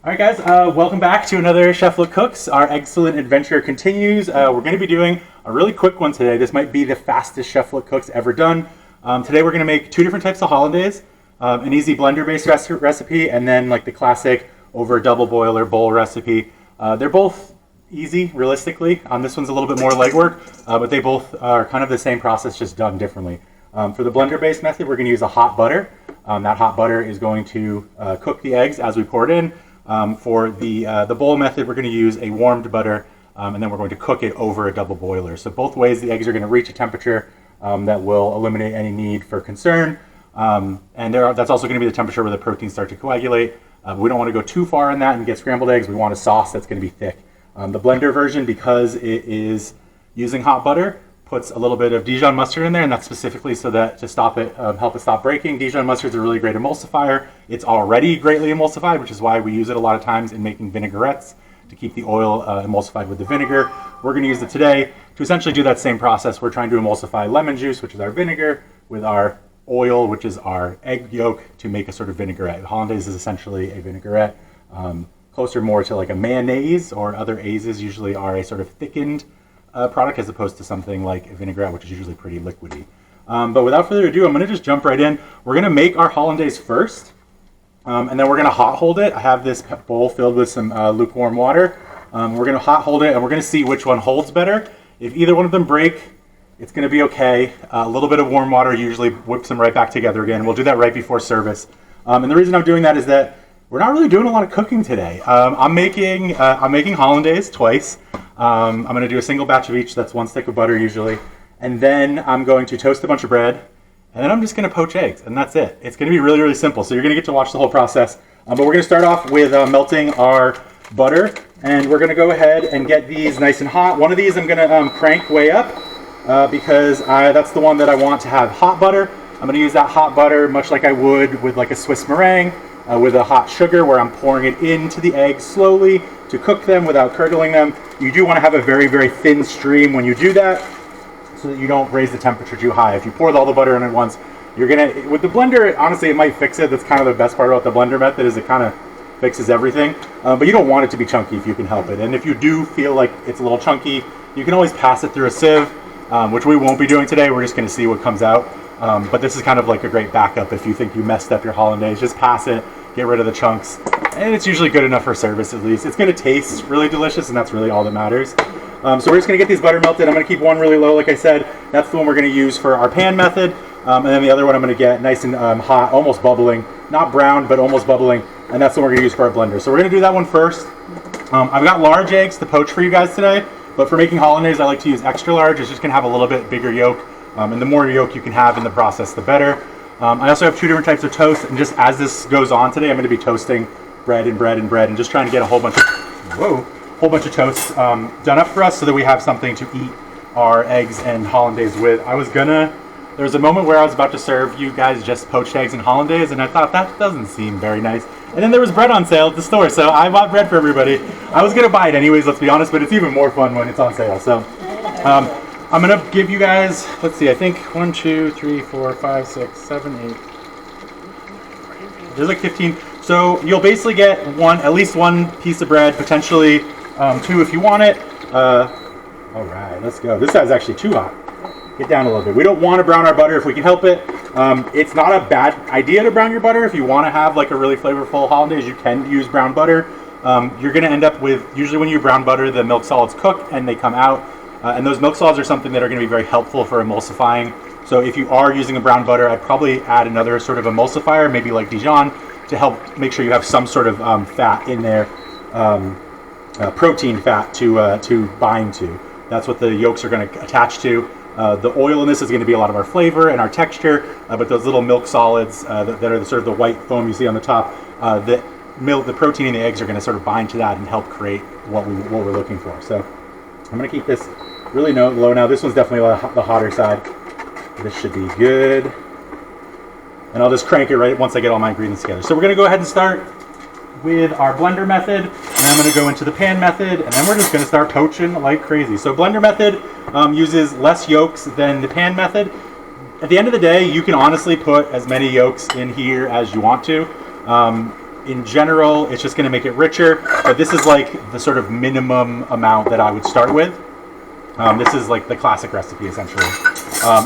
All right, guys, welcome back to another Chef Look Cooks. Our excellent adventure continues. We're going to be doing a really quick one today. This might be the fastest Chef Look Cooks ever done. Today we're going to make two different types of hollandaise, an easy blender-based recipe, and then like the classic over double boiler bowl recipe. They're both easy, realistically. This one's a little bit more legwork, but they both are kind of the same process, just done differently. For the blender-based method, we're going to use a hot butter. That hot butter is going to cook the eggs as we pour it in. For the bowl method, we're going to use a warmed butter, and then we're going to cook it over a double boiler. So both ways, the eggs are going to reach a temperature that will eliminate any need for concern. That's also going to be the temperature where the proteins start to coagulate. We don't want to go too far in that and get scrambled eggs. We want a sauce that's going to be thick. The blender version, because it is using hot butter, puts a little bit of Dijon mustard in there, and that's specifically so that to stop it, help it stop breaking. Dijon mustard is a really great emulsifier. It's already greatly emulsified, which is why we use it a lot of times in making vinaigrettes to keep the oil emulsified with the vinegar. We're going to use it today to essentially do that same process. We're trying to emulsify lemon juice, which is our vinegar, with our oil, which is our egg yolk, to make a sort of vinaigrette. Hollandaise is essentially a vinaigrette, closer more to like a mayonnaise, or other aises usually are a sort of thickened product as opposed to something like a vinaigrette, which is usually pretty liquidy. But without further ado, I'm going to just jump right in. We're going to make our hollandaise first, and then we're going to hot hold it. I have this bowl filled with some lukewarm water. We're going to hot hold it, and we're going to see which one holds better. If either one of them break, it's going to be okay. A little bit of warm water usually whips them right back together again. We'll do that right before service. And the reason I'm doing that is that we're not really doing a lot of cooking today. I'm making hollandaise twice. I'm going to do a single batch of each. That's one stick of butter usually. And then I'm going to toast a bunch of bread. And then I'm just going to poach eggs. And that's it. It's going to be really, really simple. So you're going to get to watch the whole process. But we're going to start off with melting our butter. And we're going to go ahead and get these nice and hot. One of these I'm going to crank way up because that's the one that I want to have hot butter. I'm going to use that hot butter much like I would with like a Swiss meringue. With a hot sugar, where I'm pouring it into the eggs slowly to cook them without curdling them. You do want to have a very, very thin stream when you do that, so that you don't raise the temperature too high. If you pour all the butter in at once, you're gonna, with the blender, honestly, it might fix it. That's kind of the best part about the blender method, is it kind of fixes everything. But you don't want it to be chunky if you can help it. And if you do feel like it's a little chunky, you can always pass it through a sieve, which we won't be doing today. We're just gonna see what comes out. But this is kind of like a great backup if you think you messed up your hollandaise. Just pass it, get rid of the chunks, and it's usually good enough for service at least. It's going to taste really delicious, and that's really all that matters. So we're just going to get these butter melted. I'm going to keep one really low, like I said. That's the one we're going to use for our pan method. And then the other one I'm going to get nice and hot, almost bubbling. Not brown, but almost bubbling. And that's the one we're going to use for our blender. So we're going to do that one first. I've got large eggs to poach for you guys today, but for making hollandaise, I like to use extra large. It's just going to have a little bit bigger yolk. And the more yolk you can have in the process, the better. I also have two different types of toast, and just as this goes on today, I'm going to be toasting bread and bread and bread, and just trying to get a whole bunch of toast done up for us so that we have something to eat our eggs and hollandaise with. There was a moment where I was about to serve you guys just poached eggs and hollandaise, and I thought that doesn't seem very nice. And then there was bread on sale at the store, so I bought bread for everybody. I was going to buy it anyways, let's be honest, but it's even more fun when it's on sale. So I'm going to give you guys, let's see, I think 1, 2, 3, 4, 5, 6, 7, 8. There's like 15. So you'll basically get at least one piece of bread, potentially two if you want it. All right, let's go. This guy's actually too hot. Get down a little bit. We don't want to brown our butter if we can help it. It's not a bad idea to brown your butter. If you want to have like a really flavorful hollandaise, you can use brown butter. You're going to end up with, usually when you brown butter, the milk solids cook and they come out. And those milk solids are something that are going to be very helpful for emulsifying. So if you are using a brown butter, I'd probably add another sort of emulsifier, maybe like Dijon, to help make sure you have some sort of fat in there, protein fat to bind to. That's what the yolks are going to attach to. The oil in this is going to be a lot of our flavor and our texture, but those little milk solids that are sort of the white foam you see on the top, the protein in the eggs are going to sort of bind to that and help create what we're looking for. So I'm going to keep this really low now. This one's definitely the hotter side. This should be good. And I'll just crank it right once I get all my ingredients together. So we're going to go ahead and start with our blender method. And I'm going to go into the pan method. And then we're just going to start poaching like crazy. So blender method uses less yolks than the pan method. At the end of the day, you can honestly put as many yolks in here as you want to. in general, it's just going to make it richer. But this is like the sort of minimum amount that I would start with. This is like the classic recipe, essentially.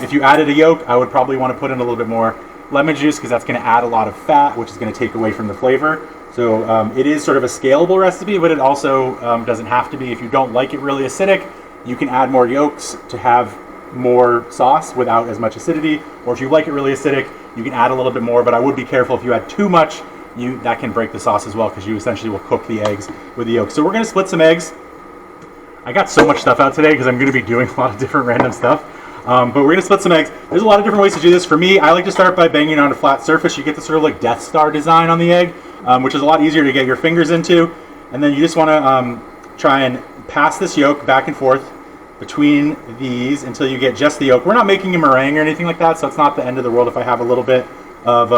If you added a yolk, I would probably want to put in a little bit more lemon juice because that's going to add a lot of fat, which is going to take away from the flavor. So it is sort of a scalable recipe, but it also doesn't have to be. If you don't like it really acidic, you can add more yolks to have more sauce without as much acidity. Or if you like it really acidic, you can add a little bit more, but I would be careful if you add too much. That can break the sauce as well because you essentially will cook the eggs with the yolk. So we're going to split some eggs. I got so much stuff out today because I'm going to be doing a lot of different random stuff. But we're going to split some eggs. There's a lot of different ways to do this. For me, I like to start by banging it on a flat surface. You get the sort of like Death Star design on the egg, which is a lot easier to get your fingers into. And then you just want to try and pass this yolk back and forth between these until you get just the yolk. We're not making a meringue or anything like that, so it's not the end of the world if I have a little bit of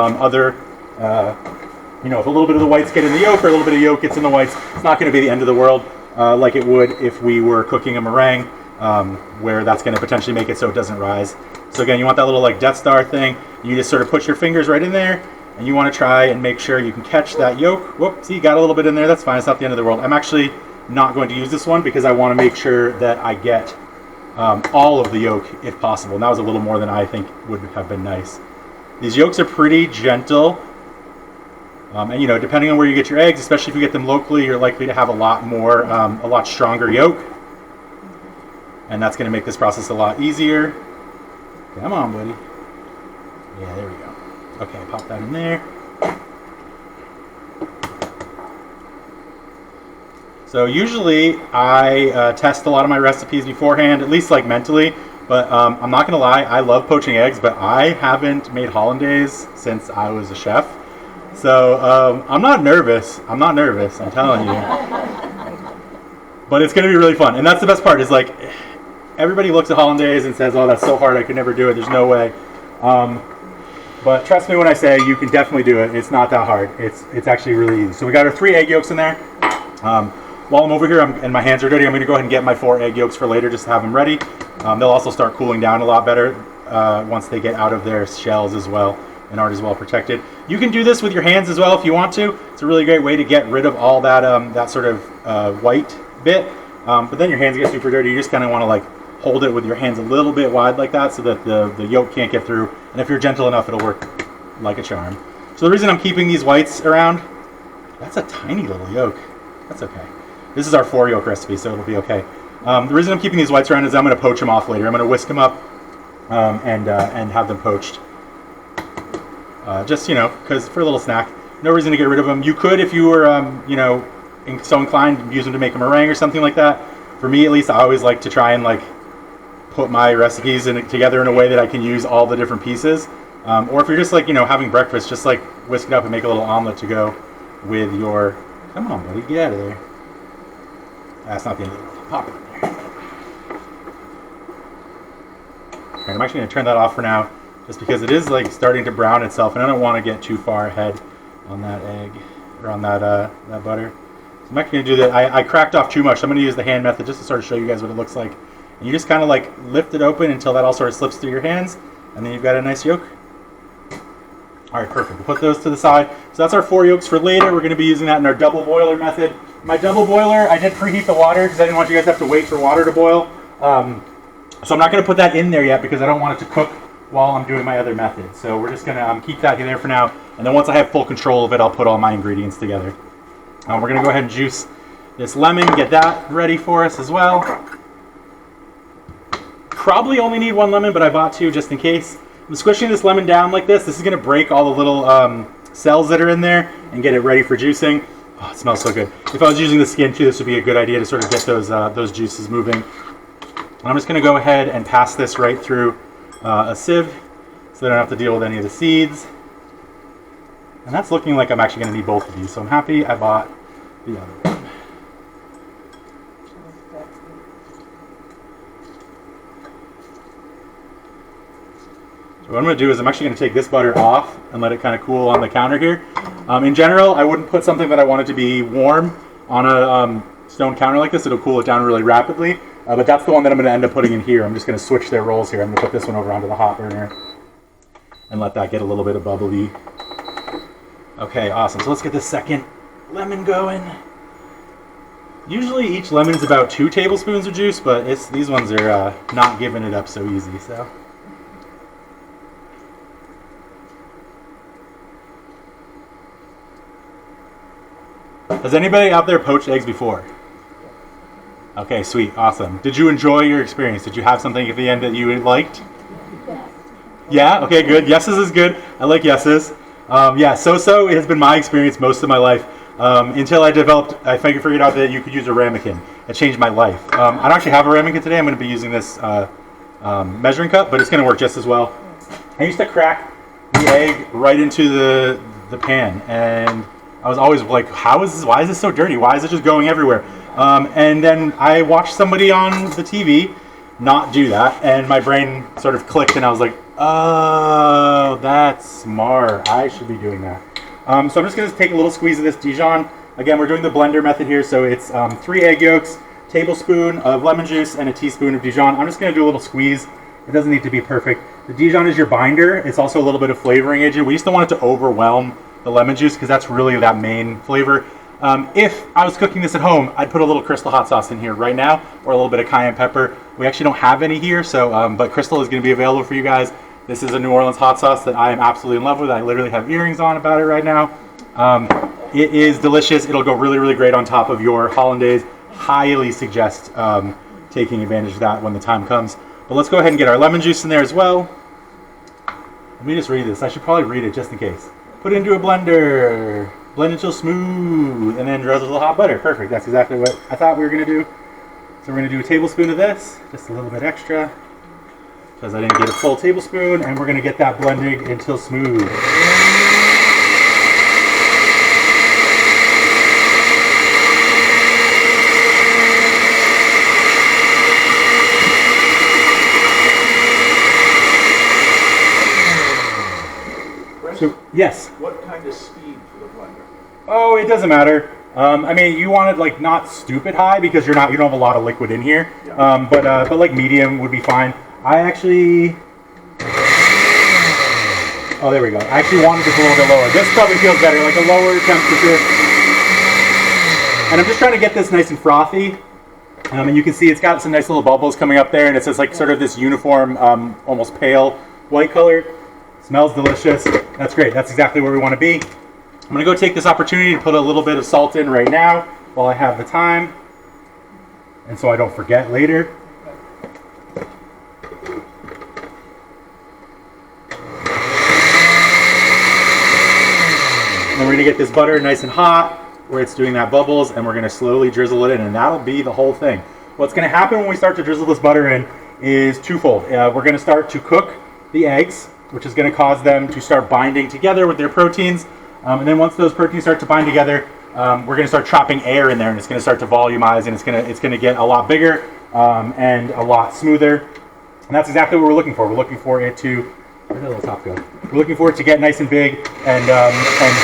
if a little bit of the whites get in the yolk or a little bit of yolk gets in the whites, it's not going to be the end of the world like it would if we were cooking a meringue, where that's going to potentially make it so it doesn't rise. So again, you want that little like Death Star thing. You just sort of put your fingers right in there, and you want to try and make sure you can catch that yolk. Whoop, see, you got a little bit in there. That's fine. It's not the end of the world. I'm actually not going to use this one because I want to make sure that I get all of the yolk if possible. And that was a little more than I think would have been nice. These yolks are pretty gentle. And depending on where you get your eggs, especially if you get them locally, you're likely to have a lot stronger yolk. And that's going to make this process a lot easier. Come on, buddy. Yeah, there we go. Okay, pop that in there. So usually I test a lot of my recipes beforehand, at least like mentally. But I'm not going to lie, I love poaching eggs, but I haven't made Hollandaise since I was a chef. So I'm not nervous. I'm telling you. But it's going to be really fun. And that's the best part is like everybody looks at Hollandaise and says, oh, that's so hard. I could never do it. There's no way. But trust me when I say you can definitely do it. It's not that hard. It's actually really easy. So we got our 3 egg yolks in there. While I'm over here and my hands are dirty, I'm going to go ahead and get my 4 egg yolks for later just to have them ready. They'll also start cooling down a lot better once they get out of their shells as well and aren't as well protected. You can do this with your hands as well if you want to. It's a really great way to get rid of all that that sort of white bit. But then your hands get super dirty. You just kind of want to like hold it with your hands a little bit wide like that so that the yolk can't get through. And if you're gentle enough, it'll work like a charm. So the reason I'm keeping these whites around, that's a tiny little yolk. That's okay. This is our 4 yolk recipe, so it'll be okay. The reason I'm keeping these whites around is I'm going to poach them off later. I'm going to whisk them up and have them poached. Just, because for a little snack. No reason to get rid of them. You could, if you were, so inclined, use them to make a meringue or something like that. For me, at least, I always like to try and, put my recipes together in a way that I can use all the different pieces. Or if you're just, having breakfast, just, whisk it up and make a little omelet to go with your... Come on, buddy. Get out of there. That's not the end of the world. Pop it in there. All right, I'm actually going to turn that off for now, just because it is starting to brown itself, and I don't want to get too far ahead on that egg or on that butter. So I'm actually going to do that. I cracked off too much, so I'm going to use the hand method just to sort of show you guys what it looks like. And you just kind of lift it open until that all sort of slips through your hands, and then you've got a nice yolk. All right, perfect. We'll put those to the side. So that's our 4 yolks for later. We're going to be using that in our double boiler method. My double boiler, I did preheat the water because I didn't want you guys to have to wait for water to boil. So I'm not going to put that in there yet because I don't want it to cook while I'm doing my other method. So we're just going to keep that in there for now. And then once I have full control of it, I'll put all my ingredients together. We're going to go ahead and juice this lemon, get that ready for us as well. Probably only need 1 lemon, but I bought 2 just in case. I'm squishing this lemon down like this. This is going to break all the little cells that are in there and get it ready for juicing. Oh, it smells so good. If I was using the skin too, this would be a good idea to sort of get those juices moving. And I'm just going to go ahead and pass this right through a sieve so I don't have to deal with any of the seeds. And that's looking like I'm actually going to need both of these, so I'm happy I bought the other one. So what I'm going to do is I'm actually going to take this butter off and let it kind of cool on the counter here. In general, I wouldn't put something that I wanted to be warm on a stone counter like this. It'll cool it down really rapidly. But that's the one that I'm going to end up putting in here. I'm just going to switch their roles here. I'm going to put this one over onto the hot burner and let that get a little bit of bubbly Okay, awesome. So let's get the second lemon going. Usually each lemon is about 2 tablespoons of juice, but these ones are not giving it up so easy. So. Has anybody out there poached eggs before? Okay, sweet, awesome. Did you enjoy your experience? Did you have something at the end that you liked? Yes. Yeah? Okay, good. Yeses is good. I like yeses. Yeah, so has been my experience most of my life until I figured out that you could use a ramekin. It changed my life. I don't actually have a ramekin today. I'm going to be using this measuring cup, but it's going to work just as well. I used to crack the egg right into the pan, and I was always like, why is this so dirty? Why is it just going everywhere? And then I watched somebody on the TV not do that, and my brain sort of clicked, and I was like, oh, that's smart. I should be doing that. So I'm just going to take a little squeeze of this Dijon. Again, we're doing the blender method here, so it's 3 egg yolks, tablespoon of lemon juice, and a teaspoon of Dijon. I'm just going to do a little squeeze. It doesn't need to be perfect. The Dijon is your binder. It's also a little bit of flavoring agent. We just don't want it to overwhelm the lemon juice because that's really that main flavor. If I was cooking this at home, I'd put a little Crystal hot sauce in here right now, or a little bit of cayenne pepper. We actually don't have any here, so but Crystal is going to be available for you guys. This is a New Orleans hot sauce that I am absolutely in love with. I literally have earrings on about it right now. It is delicious. It'll go really, really great on top of your Hollandaise. Highly suggest taking advantage of that when the time comes. But let's go ahead and get our lemon juice in there as well. Let me just read this. I should probably read it just in case. Put it into a blender. Blend until smooth, and then drizzle the hot butter. Perfect. That's exactly what I thought we were going to do. So we're going to do a tablespoon of this, just a little bit extra, because I didn't get a full tablespoon, and we're going to get that blending until smooth. So, yes? What kind of speed for the blender? Oh, it doesn't matter. I mean, you want it like not stupid high because you don't have a lot of liquid in here. Yeah. But like medium would be fine. I actually, oh, there we go. I actually wanted this a little bit lower. This probably feels better, like a lower temperature. And I'm just trying to get this nice and frothy. And you can see it's got some nice little bubbles coming up there, and it's just like sort of this uniform, almost pale white color. Smells delicious. That's great. That's exactly where we want to be. I'm going to go take this opportunity to put a little bit of salt in right now while I have the time, and so I don't forget later. And then we're going to get this butter nice and hot where it's doing that bubbles, and we're going to slowly drizzle it in, and that'll be the whole thing. What's going to happen when we start to drizzle this butter in is twofold. We're going to start to cook the eggs, which is going to cause them to start binding together with their proteins. And then once those proteins start to bind together, we're going to start trapping air in there, and it's going to start to volumize, and it's going to get a lot bigger and a lot smoother. And that's exactly what we're looking for. We're looking for it to, where did the little top go? We're looking for it to get nice and big and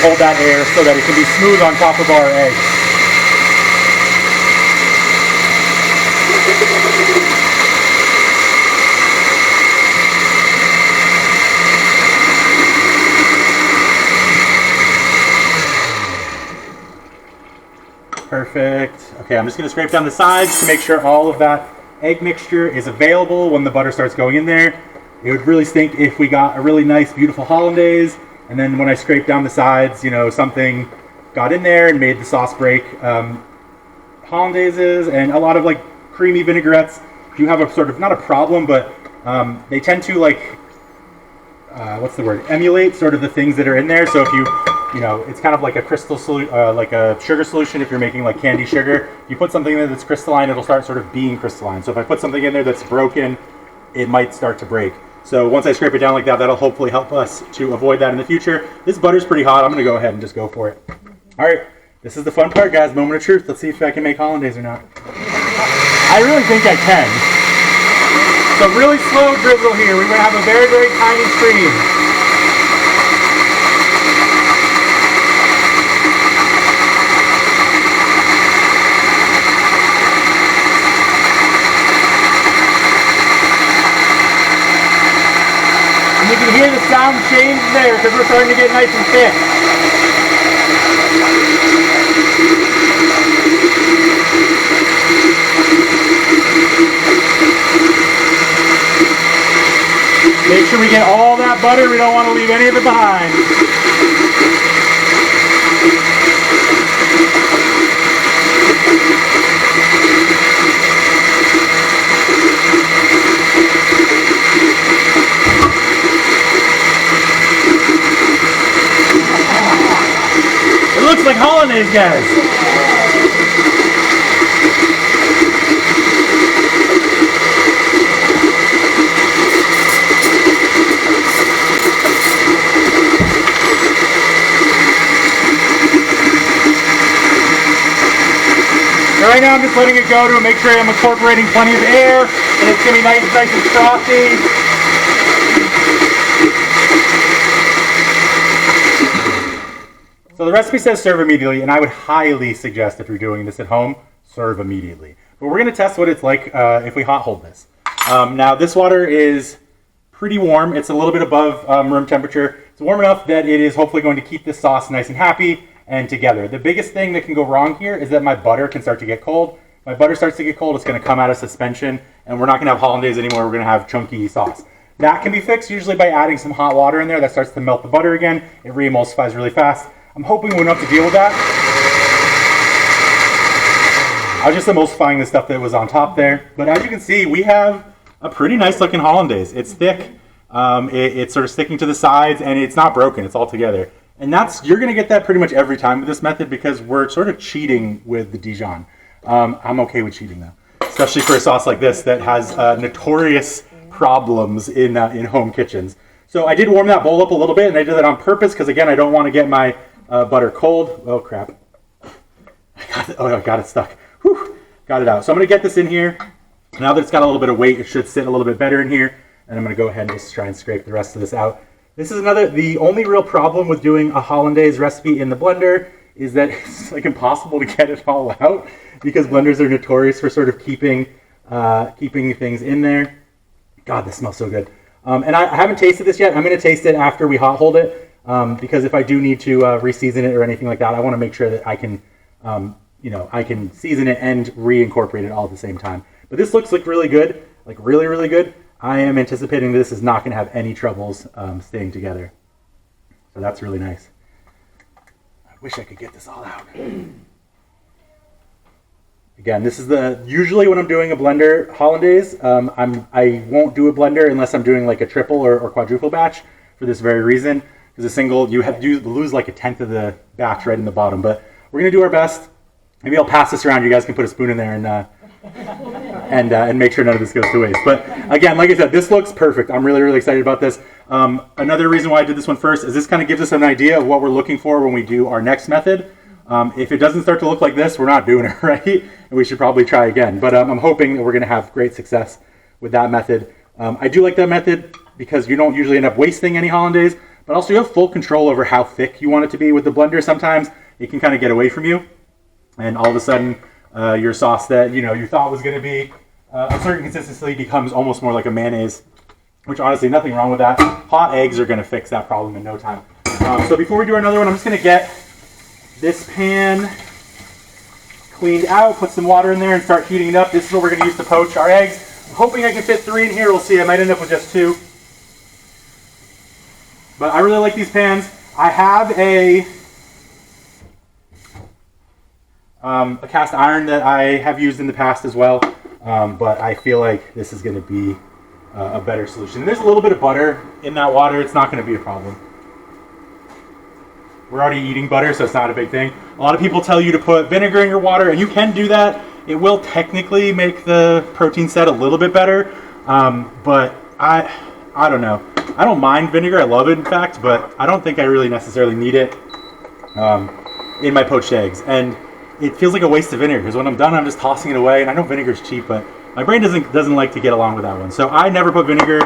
hold that air so that it can be smooth on top of our eggs. Perfect. Okay, I'm just going to scrape down the sides to make sure all of that egg mixture is available when the butter starts going in there. It would really stink if we got a really nice, beautiful hollandaise, and then when I scrape down the sides, something got in there and made the sauce break. Hollandaises and a lot of like creamy vinaigrettes do have a sort of, not a problem, but they tend to emulate sort of the things that are in there. So if it's kind of like a crystal like a sugar solution. If you're making like candy sugar, if you put something in there that's crystalline, it'll start sort of being crystalline. So if I put something in there that's broken, it might start to break. So once I scrape it down like that, that'll hopefully help us to avoid that in the future. This butter's pretty hot. I'm going to go ahead and just go for it. All right, this is the fun part, guys. Moment of truth. Let's see if I can make hollandaise or not. I really think I can. So really slow drizzle here. We're going to have a very, very tiny stream. You can hear the sound change there because we're starting to get nice and thick. Make sure we get all that butter. We don't want to leave any of it behind. It looks like Hollandaise, guys. Right now I'm just letting it go to make sure I'm incorporating plenty of air and it's going to be nice and frosty. So the recipe says serve immediately, and I would highly suggest if you're doing this at home, serve immediately. But we're going to test what it's like if we hot hold this. Now this water is pretty warm. It's a little bit above room temperature. It's warm enough that it is hopefully going to keep this sauce nice and happy and together. The biggest thing that can go wrong here is that my butter can start to get cold. If my butter starts to get cold, it's going to come out of suspension, and we're not going to have Hollandaise anymore. We're going to have chunky sauce. That can be fixed usually by adding some hot water in there. That starts to melt the butter again. It re-emulsifies really fast. I'm hoping we won't have to deal with that. I was just emulsifying the stuff that was on top there. But as you can see, we have a pretty nice looking Hollandaise. It's thick. It's sort of sticking to the sides, and it's not broken. It's all together. And you're going to get that pretty much every time with this method because we're sort of cheating with the Dijon. I'm okay with cheating though, especially for a sauce like this that has notorious problems in home kitchens. So I did warm that bowl up a little bit, and I did that on purpose because again, I don't want to get my butter cold. Oh crap! I got it stuck. Whew. Got it out. So I'm going to get this in here. Now that it's got a little bit of weight, it should sit a little bit better in here. And I'm going to go ahead and just try and scrape the rest of this out. This is the only real problem with doing a Hollandaise recipe in the blender is that it's like impossible to get it all out because blenders are notorious for sort of keeping things in there. God, this smells so good. And I haven't tasted this yet. I'm going to taste it after we hot hold it because if I do need to re-season it or anything like that, I want to make sure that I can, I can season it and re-incorporate it all at the same time. But this looks like really good, like really, really good. I am anticipating this is not going to have any troubles staying together. So that's really nice. I wish I could get this all out. Again, this is usually when I'm doing a blender Hollandaise, I won't do a blender unless I'm doing like a triple or quadruple batch for this very reason. Because a single, you lose like 1/10 of the batch right in the bottom. But we're going to do our best. Maybe I'll pass this around. You guys can put a spoon in there and make sure none of this goes to waste. But again, like I said, this looks perfect. I'm really, really excited about this. Another reason why I did this one first is this kind of gives us an idea of what we're looking for when we do our next method. If it doesn't start to look like this, we're not doing it right, and we should probably try again. But I'm hoping that we're going to have great success with that method. I do like that method because you don't usually end up wasting any Hollandaise, but also you have full control over how thick you want it to be with the blender. Sometimes it can kind of get away from you, and all of a sudden your sauce that you thought was going to be a certain consistency becomes almost more like a mayonnaise, which honestly nothing wrong with that. Hot eggs are going to fix that problem in no time. So before we do another one, I'm just going to get this pan cleaned out, put some water in there and start heating it up. This is what we're going to use to poach our eggs. I'm hoping I can fit 3 in here. We'll see. I might end up with just 2. But I really like these pans. I have a cast iron that I have used in the past as well, but I feel like this is going to be a better solution. There's a little bit of butter in that water. It's not going to be a problem. We're already eating butter, so it's not a big thing. A lot of people tell you to put vinegar in your water, and you can do that. It will technically make the protein set a little bit better, but I don't know. I don't mind vinegar. I love it, in fact, but I don't think I really necessarily need it in my poached eggs. And it feels like a waste of vinegar because when I'm done, I'm just tossing it away. And I know vinegar is cheap, but my brain doesn't like to get along with that one. So I never put vinegar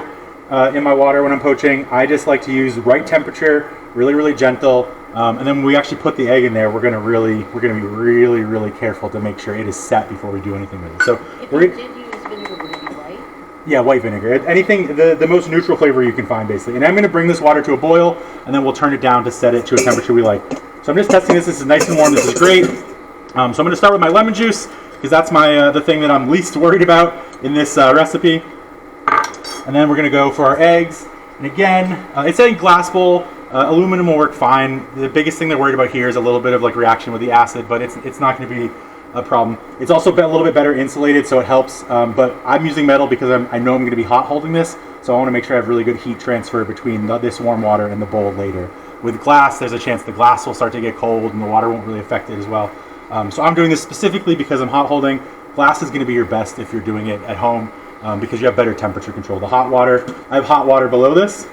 in my water when I'm poaching. I just like to use right temperature, really, really gentle. And then when we actually put the egg in there, we're gonna be really, really careful to make sure it is set before we do anything with it. So if you did use vinegar, would it be white? Yeah, white vinegar. Anything, the most neutral flavor you can find, basically. And I'm gonna bring this water to a boil, and then we'll turn it down to set it to a temperature we like. So I'm just testing this. This is nice and warm. This is great. So I'm going to start with my lemon juice because that's my the thing that I'm least worried about in this recipe. And then we're going to go for our eggs. And again, it's a glass bowl. Aluminum will work fine. The biggest thing they're worried about here is a little bit of like reaction with the acid, but it's not going to be a problem. It's also a little bit better insulated, so it helps. But I'm using metal because I know I'm going to be hot holding this, so I want to make sure I have really good heat transfer between this warm water and the bowl later. With glass, there's a chance the glass will start to get cold and the water won't really affect it as well. So I'm doing this specifically because I'm hot holding. Glass is going to be your best if you're doing it at home because you have better temperature control. The hot water, I have hot water below this,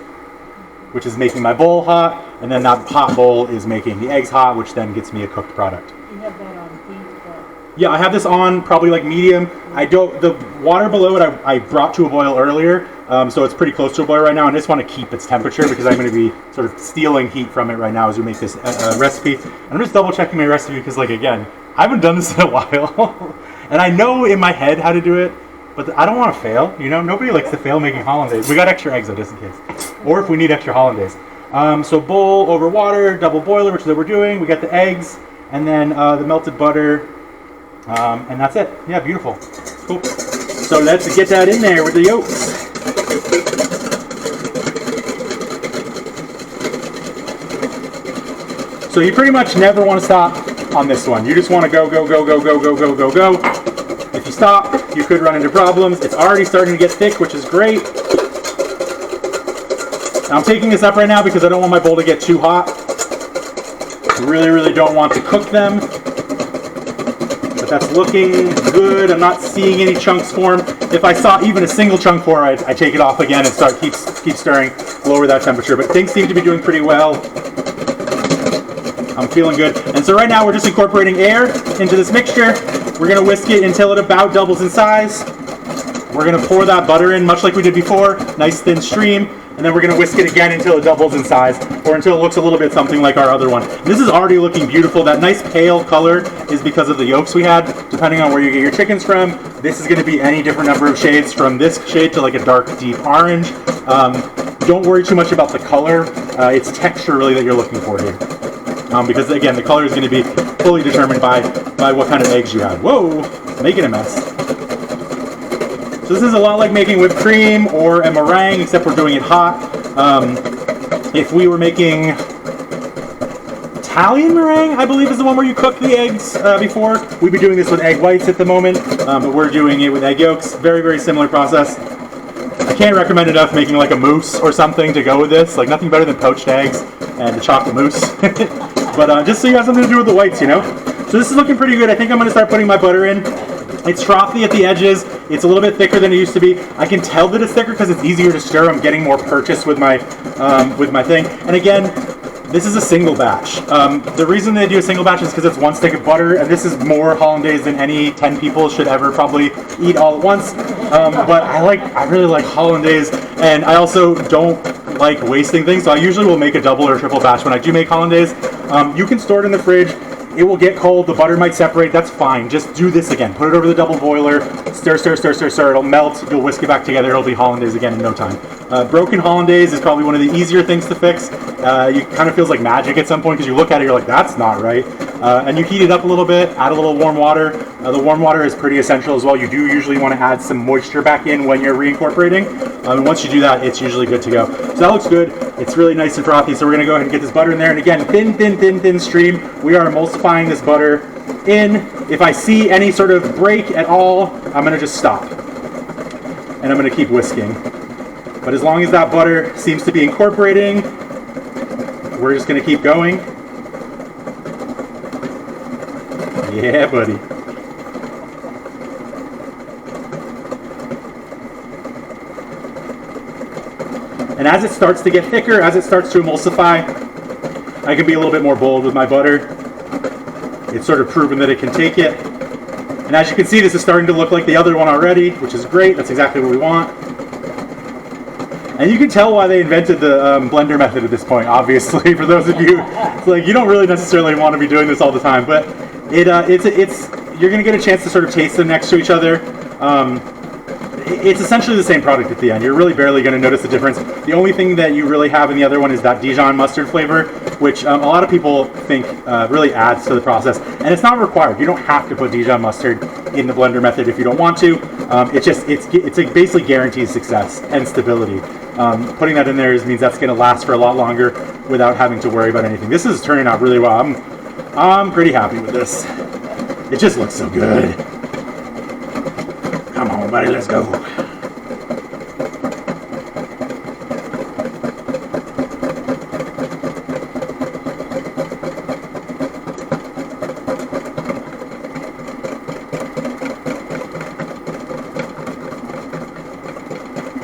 which is making my bowl hot, and then that hot bowl is making the eggs hot, which then gets me a cooked product. You have that on heat? Yeah, I have this on probably like medium. The water below it I brought to a boil earlier, so it's pretty close to a boil right now, and I just want to keep its temperature because I'm going to be sort of stealing heat from it right now as we make this recipe. And I'm just double checking my recipe because, like, again, I haven't done this in a while, and I know in my head how to do it, but I don't want to fail. You know, nobody likes to fail making hollandaise. We got extra eggs though, just in case, or if we need extra hollandaise. So bowl over water, double boiler, which is what we're doing. We got the eggs, and then the melted butter. And that's it. Yeah, beautiful. Cool. So let's get that in there with the yolks. So you pretty much never want to stop on this one. You just want to go, go, go, go, go, go, go, go, go. If you stop, you could run into problems. It's already starting to get thick, which is great. Now, I'm taking this up right now because I don't want my bowl to get too hot. I really, really don't want to cook them. That's looking good. I'm not seeing any chunks form. If I saw even a single chunk form, I take it off again and keep stirring, lower that temperature. But things seem to be doing pretty well. I'm feeling good. And so right now we're just incorporating air into this mixture. We're going to whisk it until it about doubles in size. We're going to pour that butter in much like we did before, nice thin stream. And then we're going to whisk it again until it doubles in size, or until it looks a little bit something like our other one. This is already looking beautiful. That nice pale color is because of the yolks we had. Depending on where you get your chickens from, this is going to be any different number of shades, from this shade to like a dark, deep orange. Don't worry too much about the color. It's texture really that you're looking for here. Because again, the color is going to be fully determined by what kind of eggs you have. Whoa, making a mess. So this is a lot like making whipped cream or a meringue, except we're doing it hot. If we were making Italian meringue, I believe is the one where you cook the eggs before. We'd be doing this with egg whites at the moment, but we're doing it with egg yolks. Very, very similar process. I can't recommend enough making like a mousse or something to go with this. Like nothing better than poached eggs and the chocolate mousse. But just so you have something to do with the whites, you know? So this is looking pretty good. I think I'm going to start putting my butter in. It's frothy at the edges. It's a little bit thicker than it used to be. I can tell that it's thicker because it's easier to stir. I'm getting more purchase with my thing. And again, this is a single batch. The reason they do a single batch is because it's one stick of butter, and this is more hollandaise than any 10 people should ever probably eat all at once. But I really like hollandaise, and I also don't like wasting things, so I usually will make a double or triple batch when I do make hollandaise. You can store it in the fridge. It will get cold, the butter might separate, that's fine. Just do this again. Put it over the double boiler, stir, stir, stir, stir, stir. It'll melt, you'll whisk it back together, it'll be hollandaise again in no time. Broken hollandaise is probably one of the easier things to fix. It kind of feels like magic at some point because you look at it, you're like, that's not right. And you heat it up a little bit, add a little warm water. The warm water is pretty essential as well. You do usually want to add some moisture back in when you're reincorporating. And once you do that, it's usually good to go. So that looks good. It's really nice and frothy. So we're going to go ahead and get this butter in there. And again, thin, thin, thin, thin stream. We are emulsifying this butter in. If I see any sort of break at all, I'm going to just stop. And I'm going to keep whisking. But as long as that butter seems to be incorporating, we're just going to keep going. Yeah, buddy. And as it starts to get thicker, as it starts to emulsify, I can be a little bit more bold with my butter. It's sort of proven that it can take it. And as you can see, this is starting to look like the other one already, which is great. That's exactly what we want. And you can tell why they invented the blender method at this point, obviously. For those of you, it's like you don't really necessarily want to be doing this all the time, but you're going to get a chance to sort of taste them next to each other. it's essentially the same product at the end. You're really barely going to notice the difference. The only thing that you really have in the other one is that Dijon mustard flavor, which a lot of people think really adds to the process. And it's not required. You don't have to put Dijon mustard in the blender method if you don't want to. It basically guarantees success and stability. Putting that in there means that's going to last for a lot longer without having to worry about anything. This is turning out really well. I'm pretty happy with this. It just looks so good. Come on, buddy, let's go.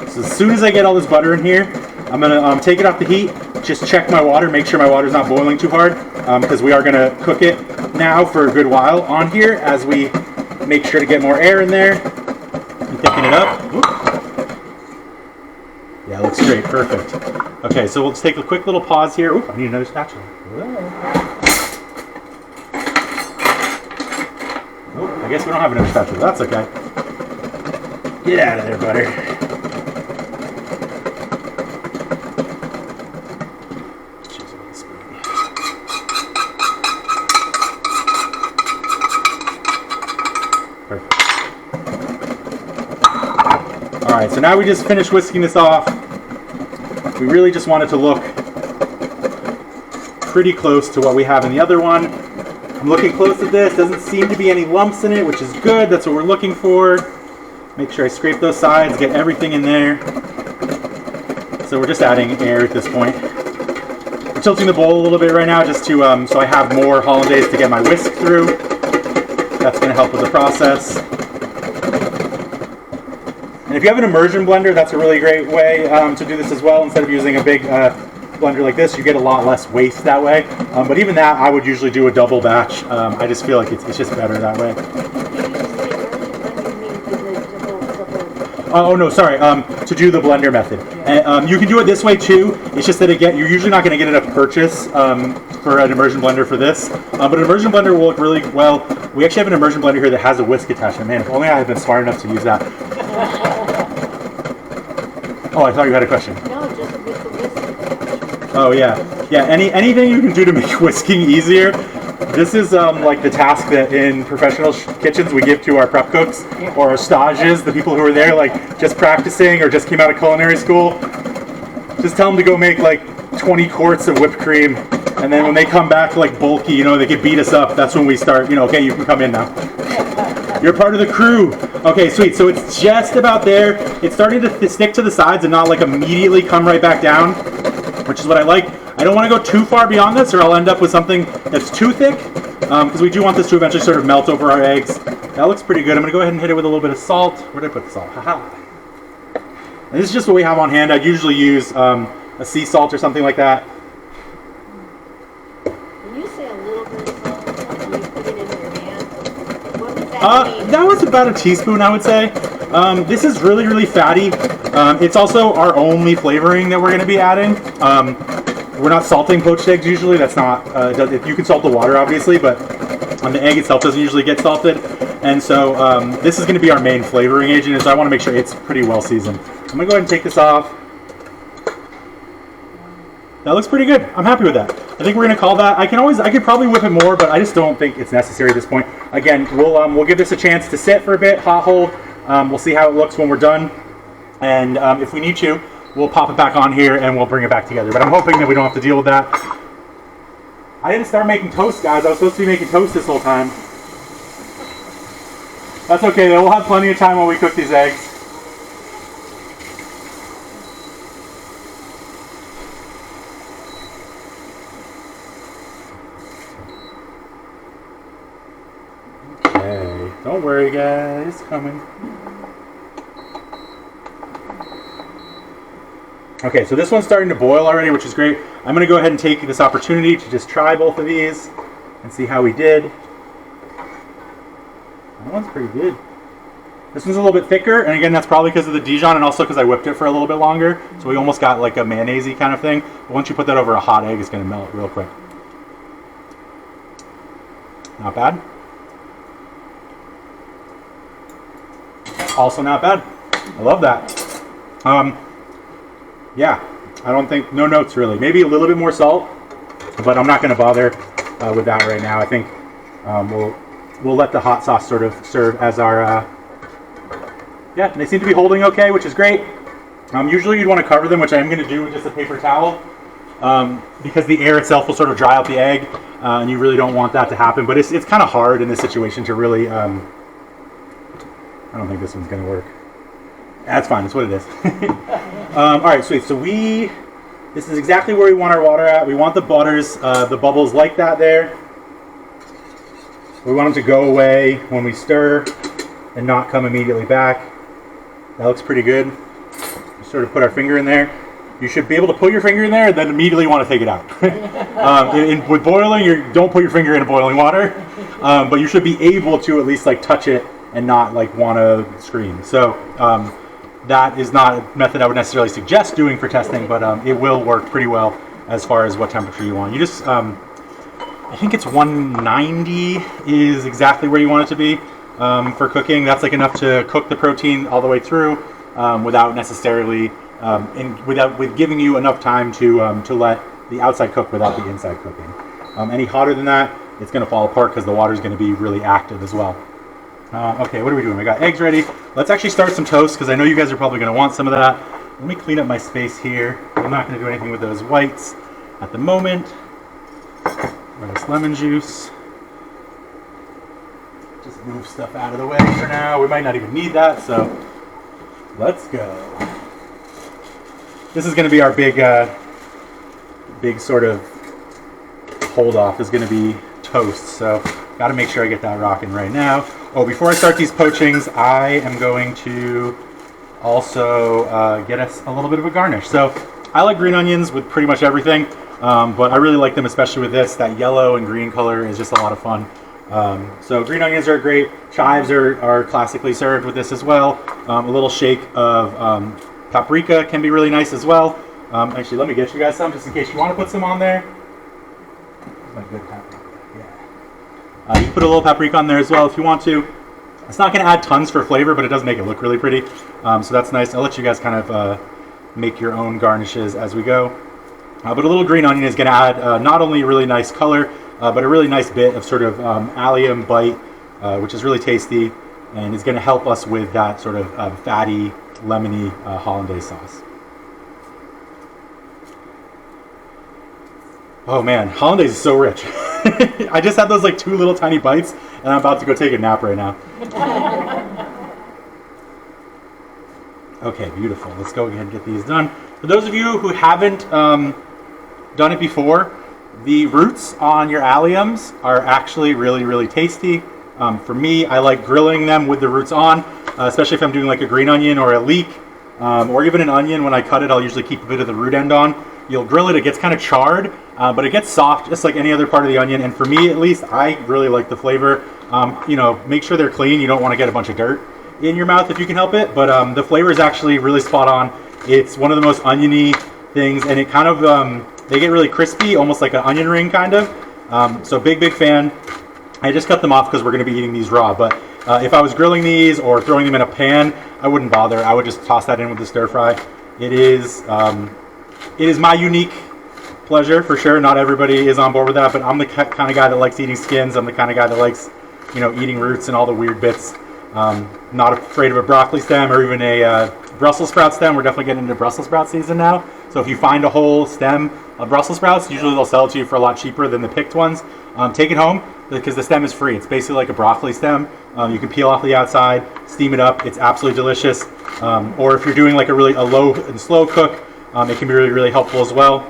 So as soon as I get all this butter in here, I'm gonna take it off the heat, just check my water, make sure my water's not boiling too hard, because we are gonna cook it now for a good while on here as we make sure to get more air in there and thicken it up. Yeah, it looks great, perfect. Okay, so we'll just take a quick little pause here. Oop, I need another spatula. Oh, I guess we don't have another spatula, that's okay. Get out of there, butter. Alright, so now we just finished whisking this off. We really just want it to look pretty close to what we have in the other one. I'm looking close at this. Doesn't seem to be any lumps in it, which is good. That's what we're looking for. Make sure I scrape those sides, get everything in there. So we're just adding air at this point. I'm tilting the bowl a little bit right now just to so I have more hollandaise to get my whisk through. That's going to help with the process. And if you have an immersion blender, that's a really great way to do this as well. Instead of using a big blender like this, you get a lot less waste that way. But even that, I would usually do a double batch. I just feel like it's just better that way. Oh no, sorry. To do the blender method, and you can do it this way too. It's just that again, you're usually not going to get enough purchase for an immersion blender for this. But an immersion blender will work really well. We actually have an immersion blender here that has a whisk attachment. Man, if only I had been smart enough to use that. Oh, I thought you had a question. No, just with the whisk. Oh yeah, yeah. Anything you can do to make whisking easier. This is like the task that in professional kitchens we give to our prep cooks or our stages, the people who are there like just practicing or just came out of culinary school. Just tell them to go make like 20 quarts of whipped cream, and then when they come back like bulky, you know, they can beat us up. That's when we start, you know, okay, you can come in now. You're part of the crew. Okay, sweet. So it's just about there. It's starting to stick to the sides and not like immediately come right back down, which is what I like. I don't want to go too far beyond this or I'll end up with something that's too thick, because we do want this to eventually sort of melt over our eggs. That looks pretty good. I'm going to go ahead and hit it with a little bit of salt. Where did I put the salt? Haha. And this is just what we have on hand. I'd usually use a sea salt or something like that. When you say a little bit of salt, when you put it in your hand, what does that mean? That was about a teaspoon, I would say. This is really, really fatty. It's also our only flavoring that we're going to be adding. We're not salting poached eggs usually. That's not. You can salt the water, obviously, but the egg itself doesn't usually get salted. And so this is going to be our main flavoring agent, and so I want to make sure it's pretty well seasoned. I'm going to go ahead and take this off. That looks pretty good. I'm happy with that. I think we're going to call that. I could probably whip it more, but I just don't think it's necessary at this point. Again, we'll give this a chance to sit for a bit, hot hold. We'll see how it looks when we're done, and if we need to, we'll pop it back on here and we'll bring it back together. But I'm hoping that we don't have to deal with that. I didn't start making toast, guys. I was supposed to be making toast this whole time. That's okay, though. We'll have plenty of time while we cook these eggs. Okay. Don't worry, guys. It's coming. Okay, so this one's starting to boil already, which is great. I'm going to go ahead and take this opportunity to just try both of these and see how we did. That one's pretty good. This one's a little bit thicker, and again, that's probably because of the Dijon and also because I whipped it for a little bit longer. So we almost got like a mayonnaise-y kind of thing. But once you put that over a hot egg, it's going to melt real quick. Not bad. Also not bad. I love that. Yeah, I don't think, no notes really. Maybe a little bit more salt, but I'm not going to bother with that right now. I think we'll let the hot sauce sort of serve as our, yeah, they seem to be holding okay, which is great. Usually you'd want to cover them, which I am going to do with just a paper towel, because the air itself will sort of dry out the egg, and you really don't want that to happen. But it's kind of hard in this situation to really, I don't think this one's going to work. That's fine, that's what it is. All right, sweet. So this is exactly where we want our water at. We want the the bubbles like that there. We want them to go away when we stir and not come immediately back. That looks pretty good. Just sort of put our finger in there. You should be able to put your finger in there and then immediately want to take it out. With boiling, don't put your finger in boiling water, but you should be able to at least like touch it and not like want to scream. So that is not a method I would necessarily suggest doing for testing, but it will work pretty well as far as what temperature you want. You just, I think it's 190 is exactly where you want it to be for cooking. That's like enough to cook the protein all the way through without necessarily, with giving you enough time to let the outside cook without the inside cooking. Any hotter than that, it's going to fall apart because the water is going to be really active as well. Okay, what are we doing? We got eggs ready. Let's actually start some toast because I know you guys are probably going to want some of that. Let me clean up my space here. I'm not going to do anything with those whites at the moment. Nice lemon juice. Just move stuff out of the way for now. We might not even need that, so let's go. This is going to be our big sort of hold off is going to be toast, so got to make sure I get that rocking right now. Oh, before I start these poachings, I am going to also get us a little bit of a garnish. So I like green onions with pretty much everything, but I really like them especially with this. That yellow and green color is just a lot of fun. So green onions are great. Chives are classically served with this as well. A little shake of paprika can be really nice as well. Actually, let me get you guys some just in case you want to put some on there. My good paprika. You can put a little paprika on there as well if you want to. It's not going to add tons for flavor, but it does make it look really pretty. So that's nice. I'll let you guys kind of make your own garnishes as we go. But a little green onion is going to add not only a really nice color, but a really nice bit of sort of allium bite, which is really tasty, and is going to help us with that sort of fatty, lemony hollandaise sauce. Oh man, hollandaise is so rich. I just had those like 2 little tiny bites, and I'm about to go take a nap right now. Okay, beautiful. Let's go ahead and get these done. For those of you who haven't done it before, the roots on your alliums are actually really, really tasty. For me, I like grilling them with the roots on, especially if I'm doing like a green onion or a leek, or even an onion. When I cut it, I'll usually keep a bit of the root end on. You'll grill it, it gets kind of charred, but it gets soft just like any other part of the onion. And for me, at least, I really like the flavor. Make sure they're clean. You don't want to get a bunch of dirt in your mouth if you can help it, but the flavor is actually really spot on. It's one of the most oniony things, and it kind of, they get really crispy, almost like an onion ring kind of. So big fan. I just cut them off because we're going to be eating these raw, but if I was grilling these or throwing them in a pan, I wouldn't bother. I would just toss that in with the stir fry. It is my unique pleasure for sure. Not everybody is on board with that, but I'm the kind of guy that likes eating skins. I'm the kind of guy that likes, eating roots and all the weird bits. Not afraid of a broccoli stem or even a Brussels sprout stem. We're definitely getting into Brussels sprout season now. So if you find a whole stem of Brussels sprouts, usually they'll sell it to you for a lot cheaper than the picked ones. Take it home because the stem is free. It's basically like a broccoli stem. You can peel off the outside, steam it up. It's absolutely delicious. Or if you're doing like a low and slow cook, it can be really, really helpful as well.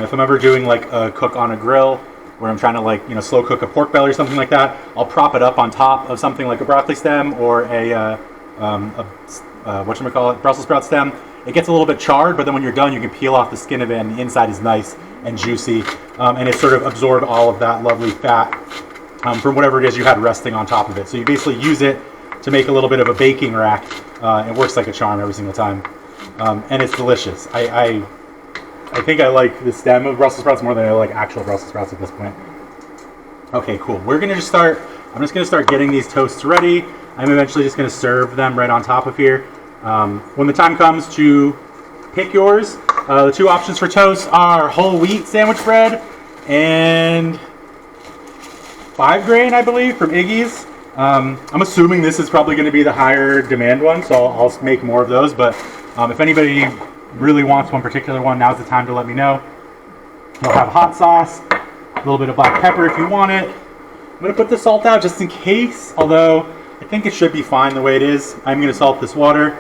If I'm ever doing like a cook on a grill where I'm trying to slow cook a pork belly or something like that, I'll prop it up on top of something like a broccoli stem or a Brussels sprout stem. It gets a little bit charred, but then when you're done, you can peel off the skin of it, and the inside is nice and juicy, and it sort of absorbed all of that lovely fat from whatever it is you had resting on top of it. So you basically use it to make a little bit of a baking rack. It works like a charm every single time, and it's delicious. I think I like the stem of Brussels sprouts more than I like actual Brussels sprouts at this point. Okay, cool. I'm just going to start getting these toasts ready. I'm eventually just going to serve them right on top of here. When the time comes to pick yours, the two options for toast are whole wheat sandwich bread and 5-grain, I believe, from Iggy's. I'm assuming this is probably going to be the higher demand one, so I'll make more of those. But if anybody really wants one particular one, now's the time to let me know. You'll have hot sauce, a little bit of black pepper if you want it. I'm going to put the salt out just in case, although I think it should be fine the way it is. I'm going to salt this water.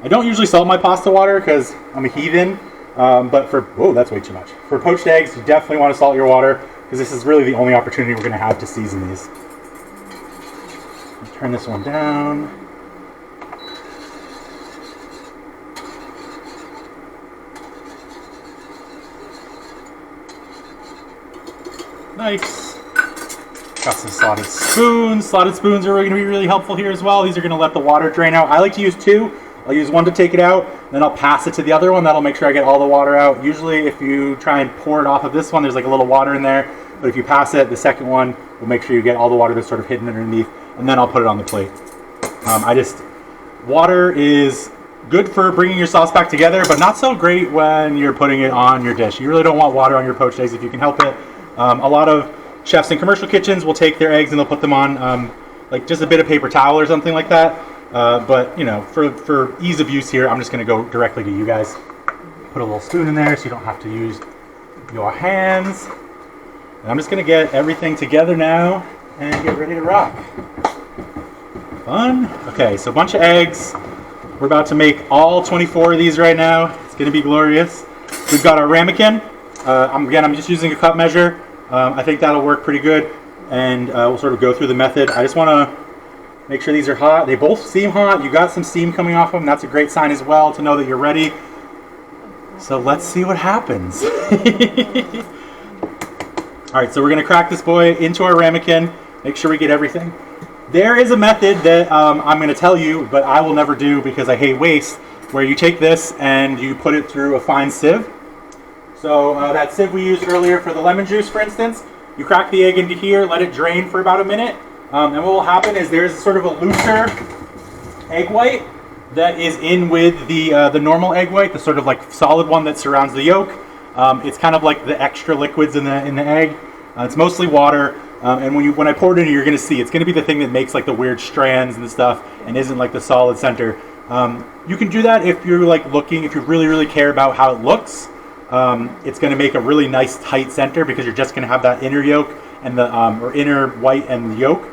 I don't usually salt my pasta water because I'm a heathen, but whoa, that's way too much. For poached eggs, you definitely want to salt your water because this is really the only opportunity we're going to have to season these. Turn this one down. Nice. Got some slotted spoons. Slotted spoons are going to be really helpful here as well. These are going to let the water drain out. I like to use two. I'll use one to take it out, then I'll pass it to the other one. That'll make sure I get all the water out. Usually if you try and pour it off of this one, there's like a little water in there. But if you pass it, the second one will make sure you get all the water that's sort of hidden underneath, and then I'll put it on the plate. Water is good for bringing your sauce back together, but not so great when you're putting it on your dish. You really don't want water on your poached eggs if you can help it. A lot of chefs in commercial kitchens will take their eggs and they'll put them on like just a bit of paper towel or something like that. But you know, for ease of use here, I'm just going to go directly to you guys. Put a little spoon in there so you don't have to use your hands. And I'm just going to get everything together now and get ready to rock. Fun. Okay, so a bunch of eggs. We're about to make all 24 of these right now. It's going to be glorious. We've got our ramekin. I'm just using a cup measure. I think that'll work pretty good. And we'll sort of go through the method. I just want to make sure these are hot. They both seem hot. You got some steam coming off them. That's a great sign as well to know that you're ready. So let's see what happens. All right, so we're going to crack this boy into our ramekin. Make sure we get everything. There is a method that I'm going to tell you, but I will never do because I hate waste, where you take this and you put it through a fine sieve. So that sieve we used earlier for the lemon juice, for instance, you crack the egg into here, let it drain for about a minute. And what will happen is there's sort of a looser egg white that is in with the normal egg white, the sort of like solid one that surrounds the yolk. It's kind of like the extra liquids in the egg. It's mostly water. And when I pour it in, you're going to see it's going to be the thing that makes like the weird strands and stuff, and isn't like the solid center. You can do that if you're like looking, if you really care about how it looks. It's going to make a really nice tight center because you're just going to have that inner yolk and the or inner white and the yolk.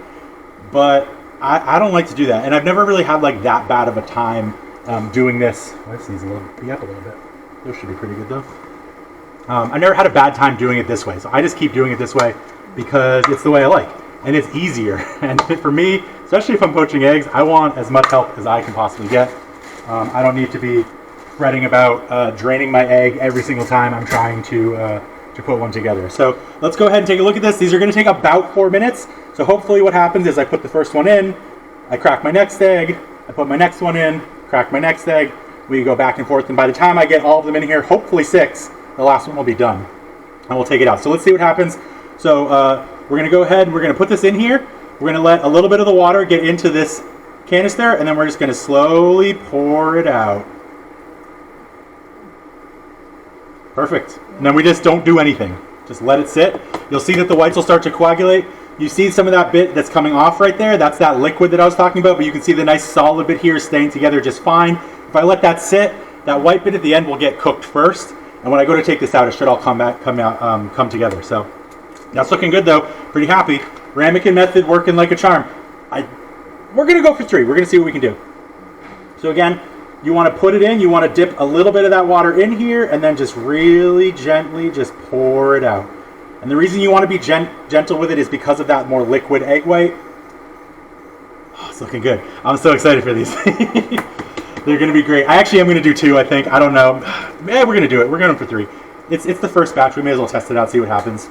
But I don't like to do that, and I've never really had like that bad of a time doing this. Oh, this needs a little be up a little bit. This should be pretty good though. I never had a bad time doing it this way, so I just keep doing it this way because it's the way I like, and it's easier. And for me, especially if I'm poaching eggs, I want as much help as I can possibly get. I don't need to be fretting about draining my egg every single time I'm trying to put one together. So let's go ahead and take a look at this. These are going to take about 4 minutes. So hopefully what happens is I put the first one in, I crack my next egg, I put my next one in, crack my next egg, we go back and forth, and by the time I get all of them in here, hopefully 6, the last one will be done. And we'll take it out. So let's see what happens. So we're going to go ahead and we're going to put this in here. We're going to let a little bit of the water get into this canister, and then we're just going to slowly pour it out. Perfect. And then we just don't do anything. Just let it sit. You'll see that the whites will start to coagulate. You see some of that bit that's coming off right there? That's that liquid that I was talking about, but you can see the nice solid bit here staying together just fine. If I let that sit, that white bit at the end will get cooked first, and when I go to take this out, it should all come together. So that's looking good though. Pretty happy. Ramekin method working like a charm. We're gonna go for 3. We're gonna see what we can do. So again, you want to put it in. You want to dip a little bit of that water in here, and then just really gently just pour it out. And the reason you want to be gentle with it is because of that more liquid egg white. Oh, it's looking good. I'm so excited for these. They're going to be great. I actually am going to do 2, I think. I don't know. We're going to do it. We're going for 3. It's the first batch. We may as well test it out, see what happens.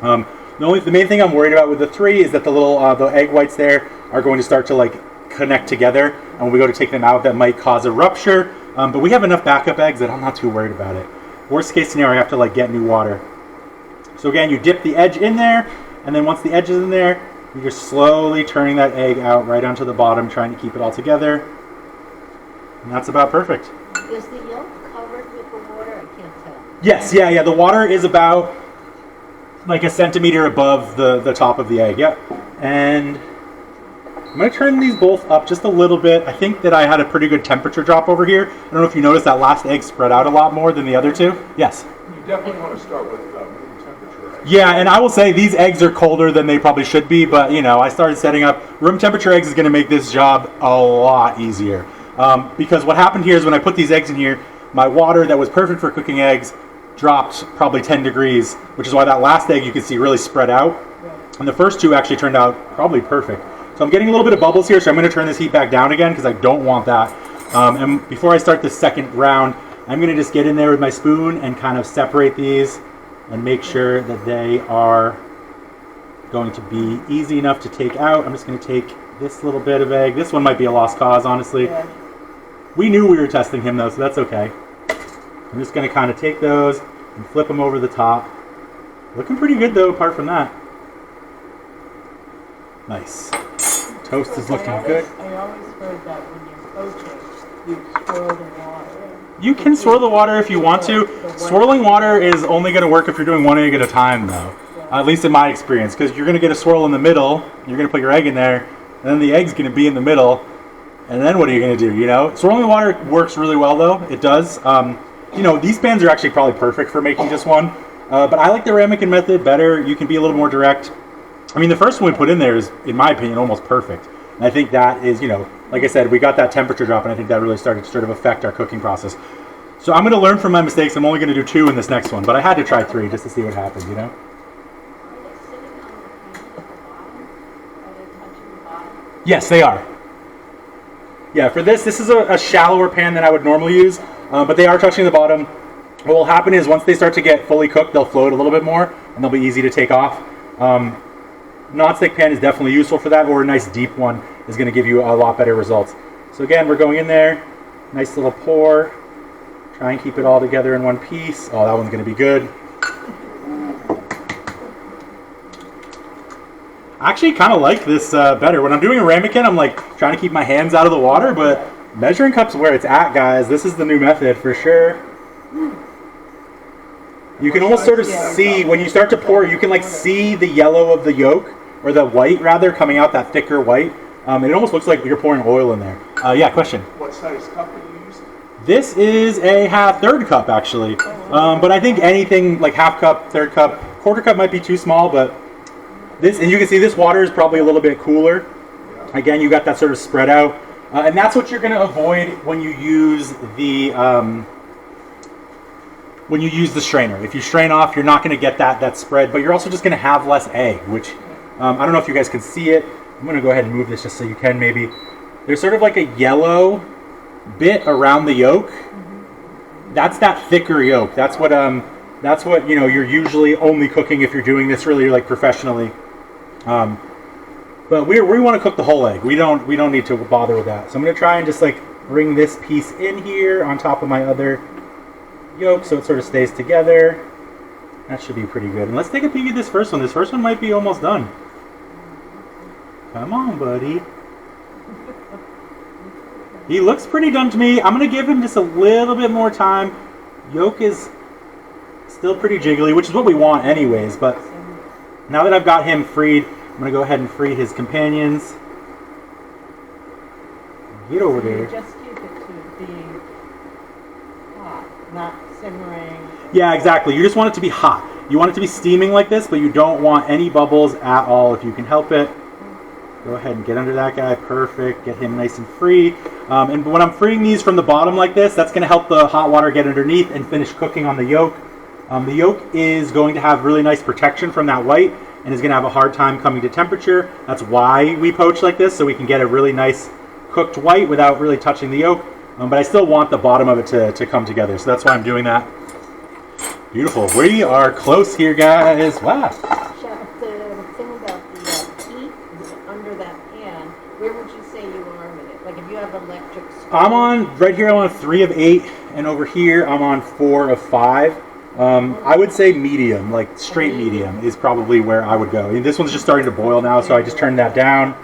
The main thing I'm worried about with the 3 is that the little the egg whites there are going to start to like connect together, and when we go to take them out, that might cause a rupture. But we have enough backup eggs that I'm not too worried about it. Worst case scenario, I have to like get new water. So again, you dip the edge in there, and then once the edge is in there, you're slowly turning that egg out right onto the bottom, trying to keep it all together. And that's about perfect. Is the yolk covered with the water? I can't tell. Yes, yeah. The water is about like a centimeter above the top of the egg. Yep. And I'm going to turn these both up just a little bit. I think that I had a pretty good temperature drop over here. I don't know if you noticed that last egg spread out a lot more than the other two. Yes. You definitely want to start with room temperature. Yeah, and I will say these eggs are colder than they probably should be, but you know, I started setting up room temperature eggs is going to make this job a lot easier. Because what happened here is when I put these eggs in here, my water that was perfect for cooking eggs dropped probably 10 degrees, which is why that last egg you can see really spread out. And the first two actually turned out probably perfect. So I'm getting a little bit of bubbles here, so I'm going to turn this heat back down again because I don't want that. And before I start the second round, I'm going to just get in there with my spoon and kind of separate these and make sure that they are going to be easy enough to take out. I'm just going to take this little bit of egg. This one might be a lost cause, honestly. Yeah. We knew we were testing him, though, so that's okay. I'm just going to kind of take those and flip them over the top. Looking pretty good, though, apart from that. Nice. Toast is looking good. I always heard that when you're poaching, you swirl the water. You can swirl the water if you want to. Swirling water is only going to work if you're doing one egg at a time, though. At least in my experience, because you're going to get a swirl in the middle, you're going to put your egg in there, and then the egg's going to be in the middle, and then what are you going to do, you know? Swirling water works really well, though. It does. You know, these pans are actually probably perfect for making just one, but I like the ramekin method better. You can be a little more direct. I mean, the first one we put in there is, in my opinion, almost perfect. And I think that is, you know, like I said, we got that temperature drop, and I think that really started to sort of affect our cooking process. So I'm going to learn from my mistakes. I'm only going to do 2 in this next one, but I had to try 3 just to see what happens, you know? Are they sitting on the pan at the bottom? Are they touching the bottom? Yes, they are. Yeah, for this is a shallower pan than I would normally use, but they are touching the bottom. What will happen is once they start to get fully cooked, they'll float a little bit more, and they'll be easy to take off. Non-stick pan is definitely useful for that, or a nice deep one is going to give you a lot better results. So again, we're going in there, nice little pour. Try and keep it all together in one piece. Oh, that one's going to be good. I actually kind of like this better. When I'm doing a ramekin, I'm like trying to keep my hands out of the water, but measuring cup's where it's at, guys. This is the new method for sure. You can almost sort of see, when you start to pour, you can like see the yellow of the yolk, or the white rather, coming out, that thicker white. It almost looks like you're pouring oil in there. Yeah, question. What size cup are you using? This is a third cup actually, but I think anything like half cup, third cup, quarter cup might be too small, but this, and you can see this water is probably a little bit cooler. Again, you got that sort of spread out, and that's what you're going to avoid when you use the strainer. If you strain off, you're not going to get that spread, but you're also just going to have less egg, which I don't know if you guys can see it. I'm going to go ahead and move this just so you can maybe. There's sort of like a yellow bit around the yolk. That's that thicker yolk. That's what you know you're usually only cooking if you're doing this really like professionally. But we want to cook the whole egg. We don't need to bother with that. So I'm going to try and just like bring this piece in here on top of my other yolk so it sort of stays together. That should be pretty good. And let's take a peek at this first one. This first one might be almost done. Come on, buddy. He looks pretty done to me. I'm going to give him just a little bit more time. Yolk is still pretty jiggly, which is what we want anyways. But now that I've got him freed, I'm going to go ahead and free his companions. Get over there. Just keep it to being hot, not simmering. Yeah, exactly. You just want it to be hot. You want it to be steaming like this, but you don't want any bubbles at all if you can help it. Go ahead and get under that guy. Perfect. Get him nice and free. And when I'm freeing these from the bottom like this, that's going to help the hot water get underneath and finish cooking on the yolk. The yolk is going to have really nice protection from that white and is going to have a hard time coming to temperature. That's why we poach like this, so we can get a really nice cooked white without really touching the yolk. But I still want the bottom of it to come together, so that's why I'm doing that. Beautiful. We are close here, guys. Wow. Chef, the thing about the heat under that pan, where would you say you are with it? Like if you have electric stove? I'm on, right here I'm on 3 of 8, and over here I'm on 4 of 5. I would say medium, like straight medium is probably where I would go. I mean, this one's just starting to boil now, so I just turned that down.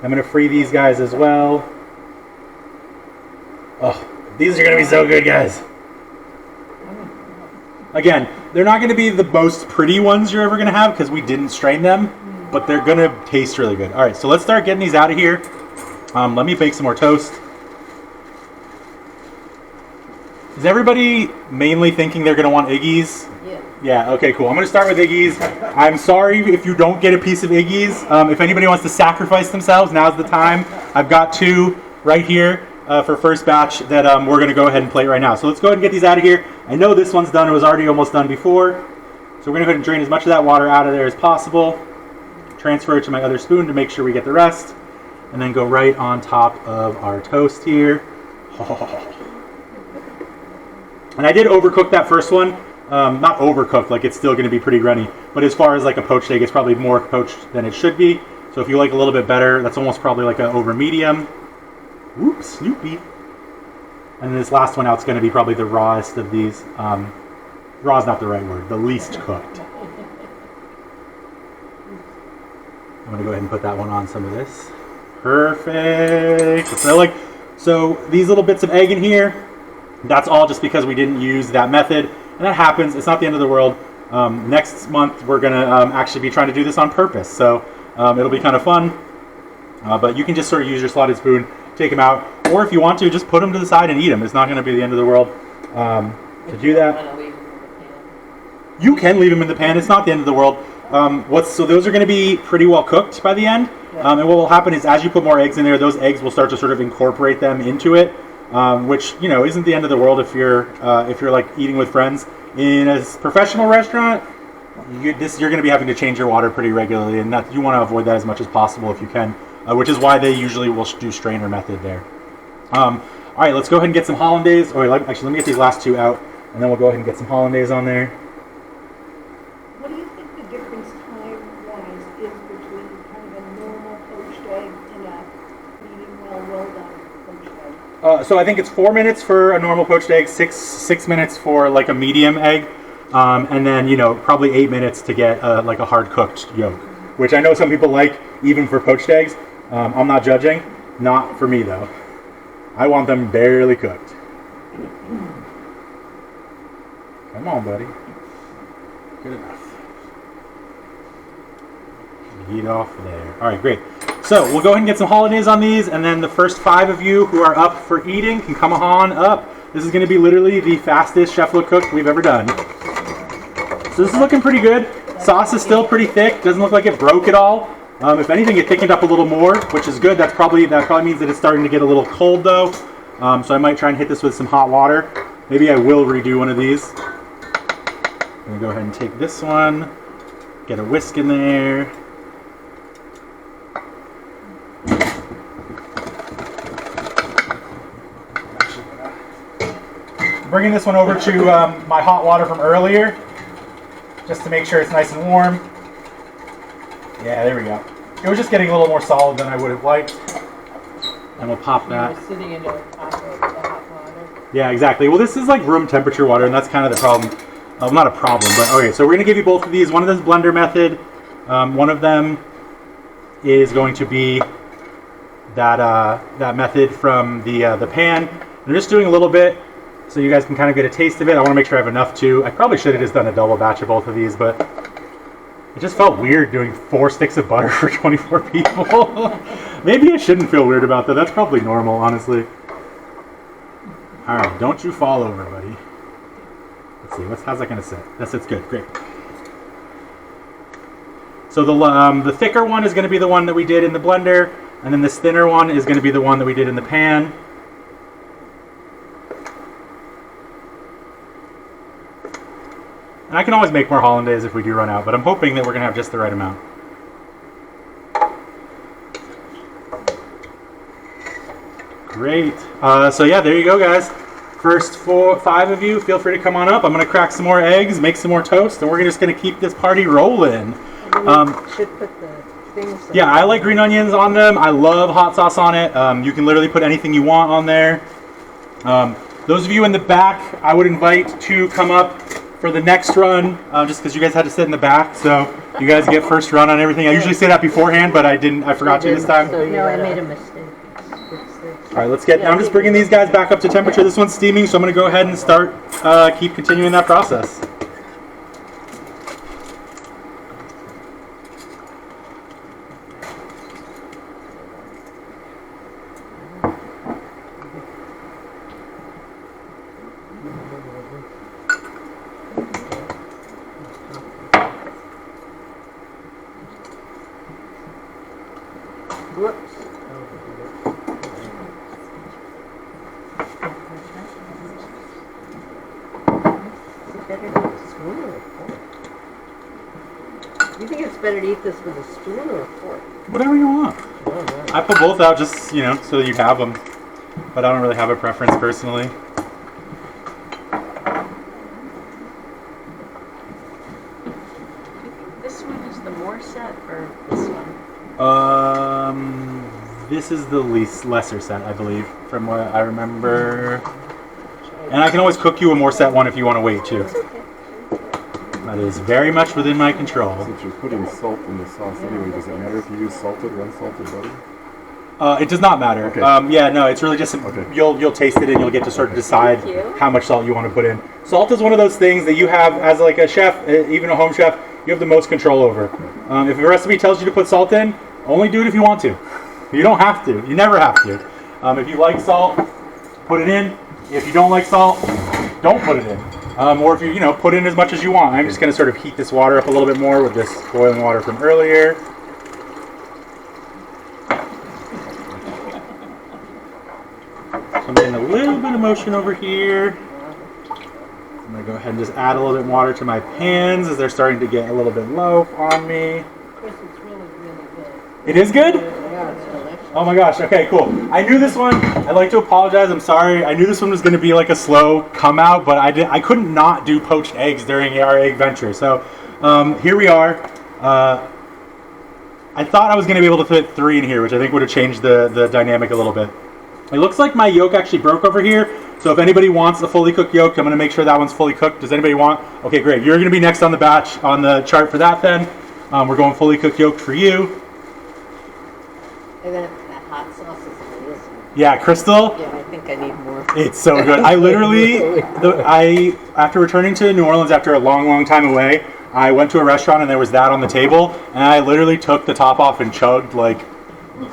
I'm going to free these guys as well. Oh, these are gonna be so good, guys. Again, they're not gonna be the most pretty ones you're ever gonna have because we didn't strain them, but they're gonna taste really good. All right, so let's start getting these out of here. Let me bake some more toast. Is everybody mainly thinking they're gonna want Iggy's? Yeah. Yeah, okay, cool. I'm gonna start with Iggy's. I'm sorry if you don't get a piece of Iggy's. If anybody wants to sacrifice themselves, now's the time. I've got 2 right here for first batch that we're gonna go ahead and plate right now. So let's go ahead and get these out of here. I know this one's done, it was already almost done before. So we're gonna go ahead and drain as much of that water out of there as possible. Transfer it to my other spoon to make sure we get the rest. And then go right on top of our toast here. And I did overcook that first one. Not overcooked, like it's still going to be pretty runny. But as far as like a poached egg, it's probably more poached than it should be. So if you like a little bit better, that's almost probably like an over medium. Whoops, Snoopy. And this last one out is going to be probably the rawest of these. Raw is not the right word, the least cooked. I'm going to go ahead and put that one on some of this. Perfect. So these little bits of egg in here, that's all just because we didn't use that method. And that happens. It's not the end of the world. Next month, we're going to actually be trying to do this on purpose. So it'll be kind of fun. But you can just sort of use your slotted spoon, take them out. Or if you want to, just put them to the side and eat them. It's not going to be the end of the world to do that. You can leave them in the pan. It's not the end of the world. So those are going to be pretty well cooked by the end. And what will happen is as you put more eggs in there, those eggs will start to sort of incorporate them into it. Which isn't the end of the world if you're like eating with friends. In a professional restaurant, you're going to be having to change your water pretty regularly, and that you want to avoid that as much as possible if you can. Which is why they usually will do strainer method there. All right, let's go ahead and get some hollandaise. Let me get these last 2 out, and then we'll go ahead and get some hollandaise on there. What do you think the difference time-wise is between kind of a normal poached egg and a medium well done poached egg? So I think it's 4 minutes for a normal poached egg, six minutes for like a medium egg, and then probably 8 minutes to get like a hard cooked yolk, which I know some people like even for poached eggs. I'm not judging, not for me though. I want them barely cooked. Come on, buddy. Good enough. Heat off there. All right, great. So we'll go ahead and get some hollandaise on these, and then the first 5 of you who are up for eating can come on up. This is going to be literally the fastest chef look cook we've ever done. So this is looking pretty good. Sauce is still pretty thick. Doesn't look like it broke at all. If anything, it thickened up a little more, which is good. That probably means that it's starting to get a little cold though. So I might try and hit this with some hot water. Maybe I will redo one of these. I'm going to go ahead and take this one, get a whisk in there. Bringing this one over to my hot water from earlier, just to make sure it's nice and warm. Yeah, there we go. It was just getting a little more solid than I would have liked. And we'll pop that. You're sitting in your hot water. Yeah, exactly. Well, this is like room temperature water, and that's kind of the problem. Not a problem, but okay. So we're going to give you both of these. One of them is blender method. One of them is going to be that method from the pan. I'm just doing a little bit so you guys can kind of get a taste of it. I want to make sure I have enough too. I probably should have just done a double batch of both of these, but it just felt weird doing 4 sticks of butter for 24 people. Maybe I shouldn't feel weird about that. That's probably normal, honestly. All right, don't you fall over, buddy. Let's see, how's that going to sit? That sits good, great. So the thicker one is going to be the one that we did in the blender, and then this thinner one is going to be the one that we did in the pan. And I can always make more hollandaise if we do run out, but I'm hoping that we're going to have just the right amount. Great. So yeah, there you go, guys. First 5 of you, feel free to come on up. I'm going to crack some more eggs, make some more toast, and we're just going to keep this party rolling. Should put the things. Yeah, I like green onions on them. I love hot sauce on it. You can literally put anything you want on there. Those of you in the back, I would invite to come up for the next run, just because you guys had to sit in the back, so you guys get first run on everything. I usually say that beforehand, but I didn't. I forgot to this time. No, I made a mistake. All right, let's get. Now I'm just bringing these guys back up to temperature. This one's steaming, so I'm going to go ahead and start. Keep continuing that process. Whoops. You think it's better to eat this with a spoon or a fork? Whatever you want. I put both out just, so that you have them. But I don't really have a preference personally. This one is the more set or this one? This is the lesser set, I believe, from what I remember. And I can always cook you a more set one if you want to wait too. That is very much within my control. Since you're putting salt in the sauce anyway, does it matter if you use salted or unsalted butter? It does not matter. Okay. Yeah, no, it's really just you'll taste it and you'll get to sort of decide how much salt you want to put in. Salt is one of those things that you have as like a chef, even a home chef, you have the most control over. If a recipe tells you to put salt in, only do it if you want to. You don't have to. You never have to. If you like salt, put it in. If you don't like salt, don't put it in. Or if you put in as much as you want. I'm just going to sort of heat this water up a little bit more with this boiling water from earlier. So I'm getting a little bit of motion over here. I'm going to go ahead and just add a little bit of water to my pans as they're starting to get a little bit low on me. Chris, it's really, really good. It is good? Yeah, it's delicious. Oh my gosh, okay, cool. I knew this one, I'd like to apologize, I'm sorry. I knew this one was going to be like a slow come out, but I couldn't not do poached eggs during our egg venture. So here we are. I thought I was going to be able to fit 3 in here, which I think would have changed the dynamic a little bit. It looks like my yolk actually broke over here. So if anybody wants a fully cooked yolk, I'm going to make sure that one's fully cooked. Does anybody want? Okay, great. You're going to be next on the batch, on the chart for that then. We're going fully cooked yolk for you. And then that hot sauce is amazing. Yeah, Crystal. Yeah, I think I need more. It's so good. I literally, after returning to New Orleans after a long, long time away, I went to a restaurant and there was that on the table, and I literally took the top off and chugged like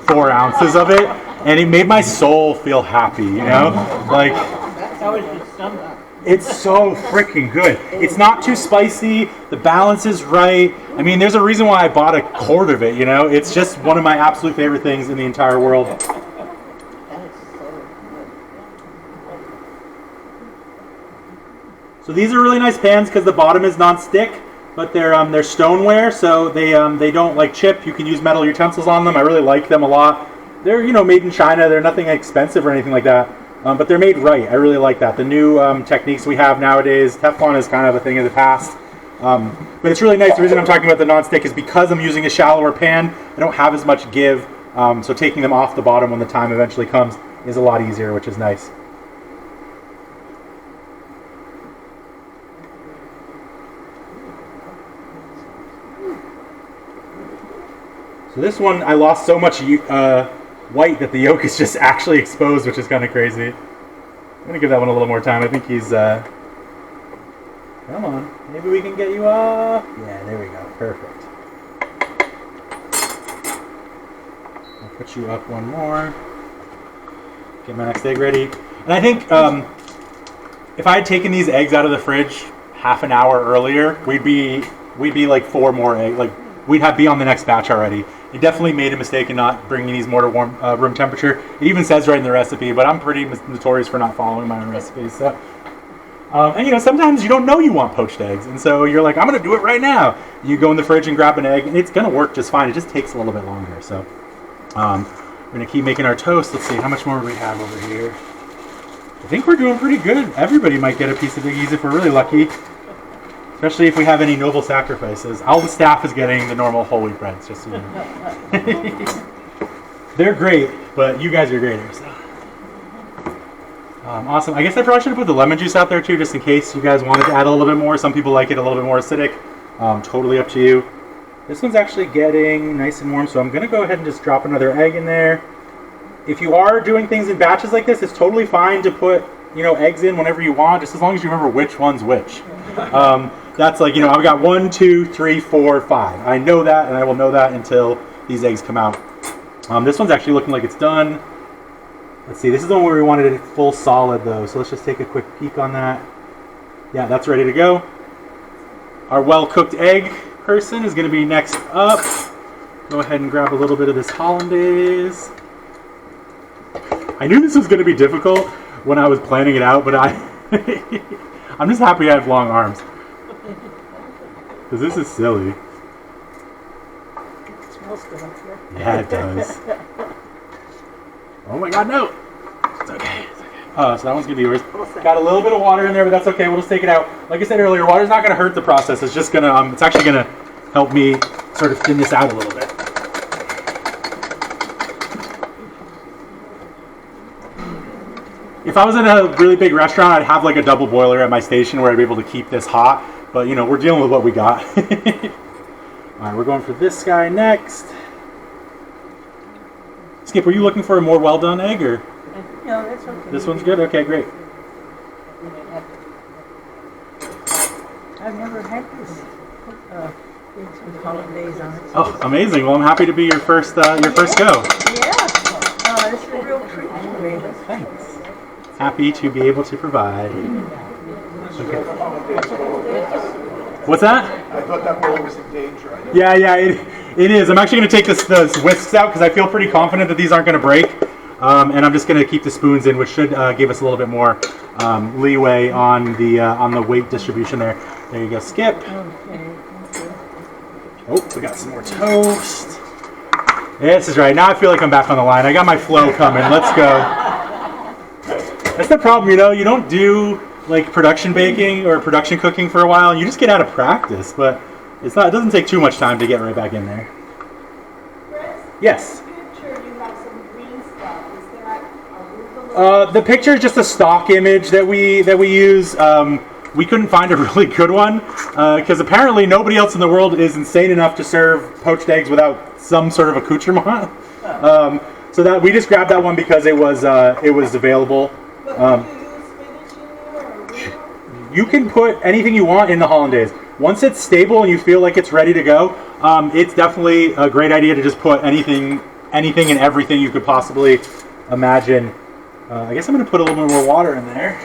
4 ounces of it, and it made my soul feel happy, Like, That was your stomach. it's so freaking good. It's not too spicy. The balance is right. I mean, there's a reason why I bought a quart of it, It's just one of my absolute favorite things in the entire world. That is so good. So these are really nice pans because the bottom is non-stick, but they're stoneware, so they don't like chip. You can use metal utensils on them. I really like them a lot. They're made in China. They're nothing expensive or anything like that. But they're made right. I really like that. The new techniques we have nowadays, Teflon is kind of a thing of the past. But it's really nice. The reason I'm talking about the non-stick is because I'm using a shallower pan, I don't have as much give. So taking them off the bottom when the time eventually comes is a lot easier, which is nice. So this one, I lost so much white that the yolk is just actually exposed, which is kind of crazy. I'm going to give that one a little more time. I think he's... Come on. Maybe we can get you off. Yeah, there we go. Perfect. I'll put you up one more. Get my next egg ready. And I think if I had taken these eggs out of the fridge half an hour earlier, we'd be like 4 more eggs. Like, we'd be on the next batch already. You definitely made a mistake in not bringing these more to room temperature. It even says right in the recipe, but I'm pretty notorious for not following my own recipes. So, and sometimes you don't know you want poached eggs, and so you're like, I'm going to do it right now. You go in the fridge and grab an egg, and it's going to work just fine. It just takes a little bit longer. So, we're going to keep making our toast. Let's see, how much more do we have over here? I think we're doing pretty good. Everybody might get a piece of Biggies if we're really lucky. Especially if we have any noble sacrifices. All the staff is getting the normal whole wheat breads, just so you know. They're great, but you guys are greater. So. Awesome. I guess I probably should have put the lemon juice out there too, just in case you guys wanted to add a little bit more. Some people like it a little bit more acidic. Totally up to you. This one's actually getting nice and warm, so I'm going to go ahead and just drop another egg in there. if you are doing things in batches like this, it's totally fine to put, eggs in whenever you want, just as long as you remember which one's which. That's like, I've got 1, 2, 3, 4, 5. I know that, and I will know that until these eggs come out. This one's actually looking like it's done. Let's see, this is the one where we wanted it full solid though, so let's just take a quick peek on that. Yeah, that's ready to go. Our well-cooked egg person is going to be next up. Go ahead and grab a little bit of this hollandaise. I knew this was going to be difficult when I was planning it out, but I'm just happy I have long arms. Because this is silly. It smells good up here. Yeah, it does. Oh my god, no! It's okay. So that one's going to be yours. Got a little bit of water in there, but that's okay. We'll just take it out. Like I said earlier, water's not going to hurt the process. It's just going to, it's actually going to help me sort of thin this out a little bit. If I was in a really big restaurant, I'd have like a double boiler at my station where I'd be able to keep this hot. But, we're dealing with what we got. All right, we're going for this guy next. Skip, were you looking for a more well-done egg, or? No, that's okay. This one's good? Okay, great. I've never had this with Hollandaise on it. Oh, amazing. Well, I'm happy to be your first go. Yeah. This is a real treat for me. Thanks. Happy to be able to provide. Okay. What's that? I thought that bowl was in danger. Yeah, it is. I'm actually going to take the whisks out because I feel pretty confident that these aren't going to break. And I'm just going to keep the spoons in, which should give us a little bit more leeway on the weight distribution there. There you go, Skip. Okay. Oh, we got some more toast. This is right. Now I feel like I'm back on the line. I got my flow coming. Let's go. That's the problem, you don't do like production baking or production cooking for a while, and you just get out of practice. But it doesn't take too much time to get right back in there. Chris, Yes. picture you have some green stuff. Is that arugula? The picture is just a stock image that we use. We couldn't find a really good one because apparently nobody else in the world is insane enough to serve poached eggs without some sort of accoutrement. So that we just grabbed that one because it was available. But do you use spinach in there or arugula? You can put anything you want in the hollandaise. Once it's stable and you feel like it's ready to go, it's definitely a great idea to just put anything and everything you could possibly imagine. I guess I'm going to put a little bit more water in there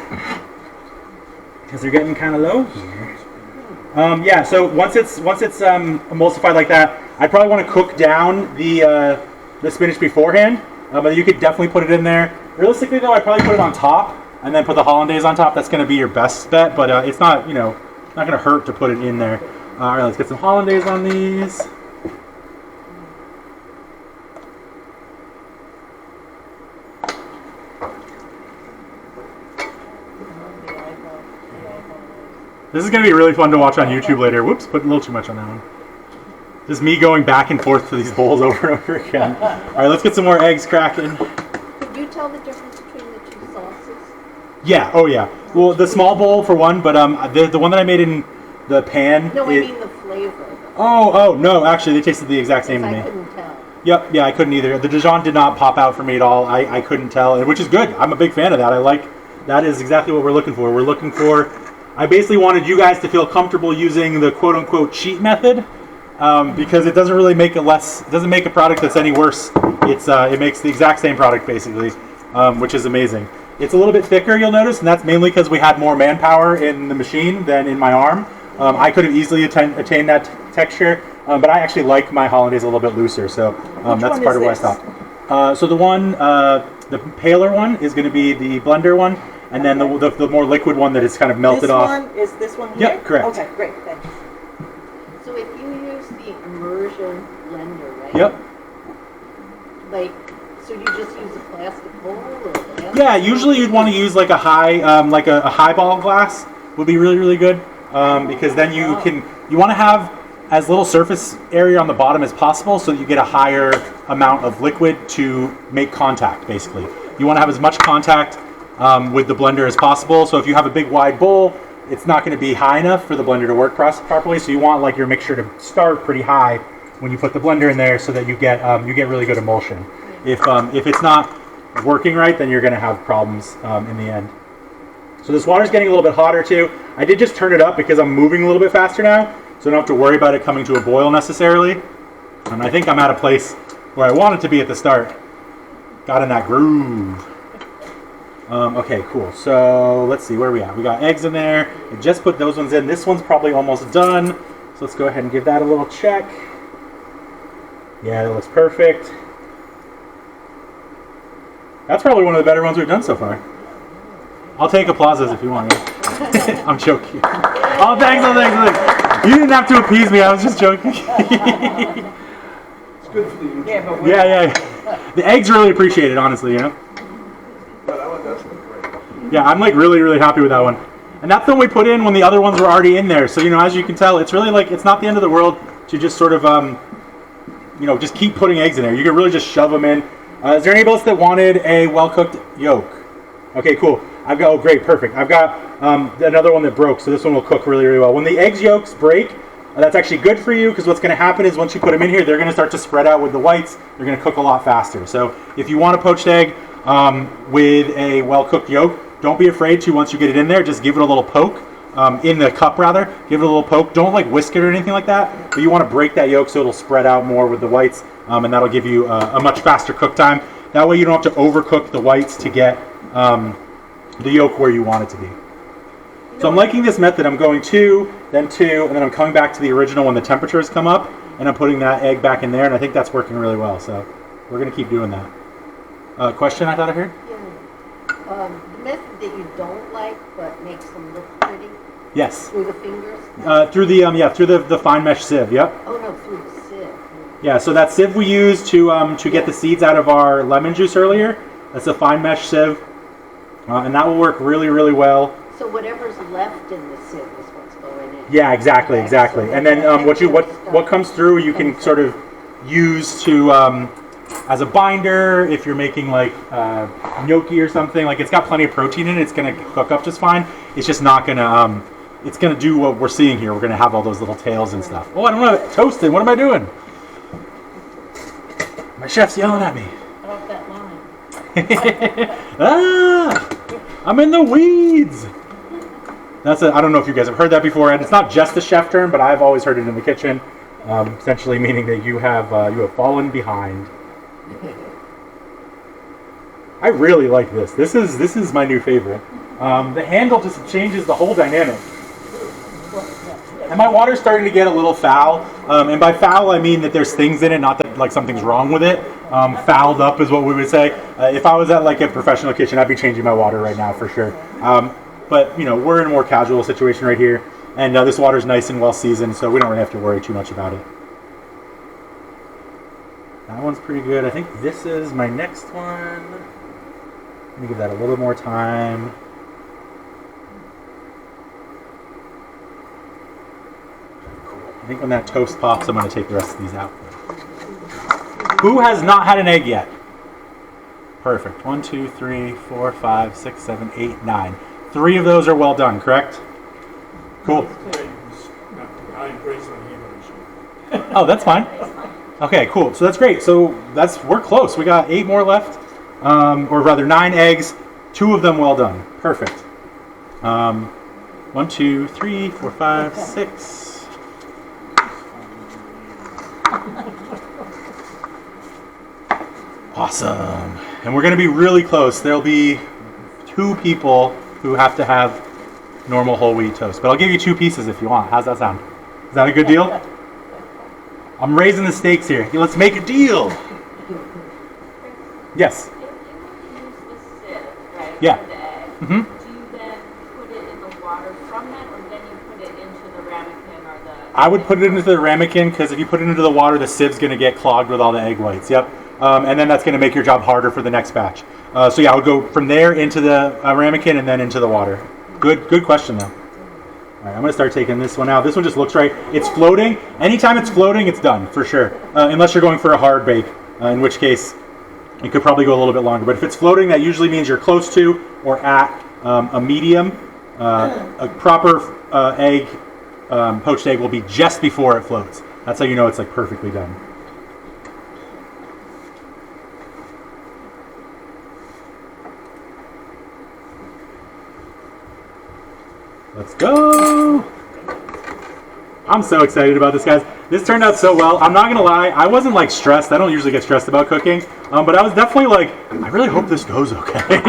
because they're getting kind of low here. Yeah, so once it's emulsified like that, I'd probably want to cook down the spinach beforehand, but you could definitely put it in there. Realistically though, I'd probably put it on top and then put the hollandaise on top. That's going to be your best bet, but it's not, not going to hurt to put it in there. All right, let's get some hollandaise on these. This is going to be really fun to watch on YouTube later. Whoops, put a little too much on that one. Just me going back and forth to these bowls over and over again. All right, let's get some more eggs cracking. Could you tell the difference between the two sauces? Yeah, oh yeah. Well, the small bowl for one, but the one that I made in the pan. No, I mean the flavor. Oh, no, actually, they tasted the exact same to me. I couldn't tell. Yep, yeah, I couldn't either. The Dijon did not pop out for me at all. I couldn't tell, which is good. I'm a big fan of that. That is exactly what we're looking for. We're looking for, I basically wanted you guys to feel comfortable using the quote-unquote cheat method because it doesn't really make it doesn't make a product that's any worse. It makes the exact same product basically, which is amazing. It's a little bit thicker, you'll notice, and that's mainly because we had more manpower in the machine than in my arm. I could have easily attained that texture, but I actually like my hollandaise a little bit looser, so that's part of why I stopped. So the one, the paler one is going to be the blender one, and then the more liquid one that is kind of melted off. Is this one here? Yep, correct. Okay, great, thanks. So if you use the immersion blender, right? Yep. So you just use a plastic bowl or a glass? Yeah, usually you'd want to use like a highball glass would be really, really good because then you want to have as little surface area on the bottom as possible so that you get a higher amount of liquid to make contact, basically. You want to have as much contact with the blender as possible. So if you have a big wide bowl, it's not going to be high enough for the blender to work properly. So you want like your mixture to start pretty high when you put the blender in there so that you get really good emulsion. If it's not working right, then you're going to have problems in the end. So this water's getting a little bit hotter too. I did just turn it up because I'm moving a little bit faster now, so I don't have to worry about it coming to a boil necessarily. And I think I'm at a place where I wanted to be at the start. Got in that groove. Okay, cool. So let's see, where are we at? We got eggs in there. I just put those ones in. This one's probably almost done. So let's go ahead and give that a little check. Yeah, that looks perfect. That's probably one of the better ones we've done so far. I'll take applauses if you want. I'm joking. Oh, thanks, oh, thanks, oh, thanks. You didn't have to appease me. I was just joking. It's good for the YouTube. Yeah, but Yeah. The eggs really appreciated, honestly, you know? Yeah, that one does look great. Yeah, I'm like really, really happy with that one. And that's the one we put in when the other ones were already in there. So, you know, as you can tell, it's really like, it's not the end of the world to just sort of, you know, just keep putting eggs in there. You can really just shove them in. Is there anybody else that wanted a well-cooked yolk? Okay, cool. I've got, oh great, perfect. I've got another one that broke, so this one will cook really, really well. When the eggs yolks break, that's actually good for you, because what's going to happen is once you put them in here, they're going to start to spread out with the whites. They're going to cook a lot faster. So if you want a poached egg with a well-cooked yolk, don't be afraid to, once you get it in there, just give it a little poke, in the cup rather. Give it a little poke. Don't like whisk it or anything like that, but you want to break that yolk so it'll spread out more with the whites, and that'll give you a much faster cook time. That way you don't have to overcook the whites to get the yolk where you want it to be. So I'm liking this method. I'm going 2, then 2, and then I'm coming back to the original when the temperatures come up, and I'm putting that egg back in there, and I think that's working really well. So we're going to keep doing that. Question I thought I heard? Yeah. The method that you don't like but makes them look pretty Yes. through the fingers? Through the fine mesh sieve. Yep. Oh no, through the sieve. Yeah. So that sieve we used to get the seeds out of our lemon juice earlier. That's a fine mesh sieve, and that will work really, really well. So whatever's left in the sieve is what's going in. Yeah, exactly. And then what comes through you can sort of use to as a binder if you're making like gnocchi or something. Like it's got plenty of protein in it. It's gonna cook up just fine. It's just not gonna it's gonna do what we're seeing here. We're gonna have all those little tails and stuff. Oh, I don't want to toast it. What am I doing? My chef's yelling at me. Off that line. I'm in the weeds. I don't know if you guys have heard that before, and it's not just a chef term, but I've always heard it in the kitchen, essentially meaning that you have fallen behind. I really like this. This is my new favorite. The handle just changes the whole dynamic. And my water's starting to get a little foul, and by foul I mean that there's things in it, not that like something's wrong with it. Fouled up is what we would say. If I was at like a professional kitchen, I'd be changing my water right now for sure. But you know, we're in a more casual situation right here, and this water's nice and well seasoned, so we don't really have to worry too much about it. That one's pretty good. I think this is my next one. Let me give that a little more time. Cool. I think when that toast pops, I'm going to take the rest of these out. Who has not had an egg yet? Perfect. 1, 2, 3, 4, 5, 6, 7, 8, 9. 3 of those are well done, correct? Cool. Oh, that's fine. Okay, cool. So that's great. So we're close. We got 8 more left, or rather 9 eggs. 2 of them well done. Perfect. 1, 2, 3, 4, 5, 6. Awesome. And we're going to be really close. There'll be 2 people who have to have normal whole wheat toast. But I'll give you 2 pieces if you want. How's that sound? Is that a good deal? I'm raising the stakes here. Let's make a deal. Yes. If you use the sieve, right, Yeah. for the egg, Mm-hmm. do you then put it in the water from that, or then you put it into the ramekin or the... I would put it into the ramekin, because if you put it into the water, the sieve's going to get clogged with all the egg whites. Yep. And then that's going to make your job harder for the next batch. So yeah, I would go from there into the ramekin and then into the water. Good question though. All right, I'm going to start taking this one out. This one just looks right. It's floating. Anytime it's floating, it's done for sure. Unless you're going for a hard bake, in which case it could probably go a little bit longer. But if it's floating, that usually means you're close to or at a medium. A proper egg, poached egg will be just before it floats. That's how you know it's like perfectly done. Let's go. I'm so excited about this, guys. This turned out so well. I'm not gonna lie, I wasn't like stressed. I don't usually get stressed about cooking, but I was definitely like, I really hope this goes okay.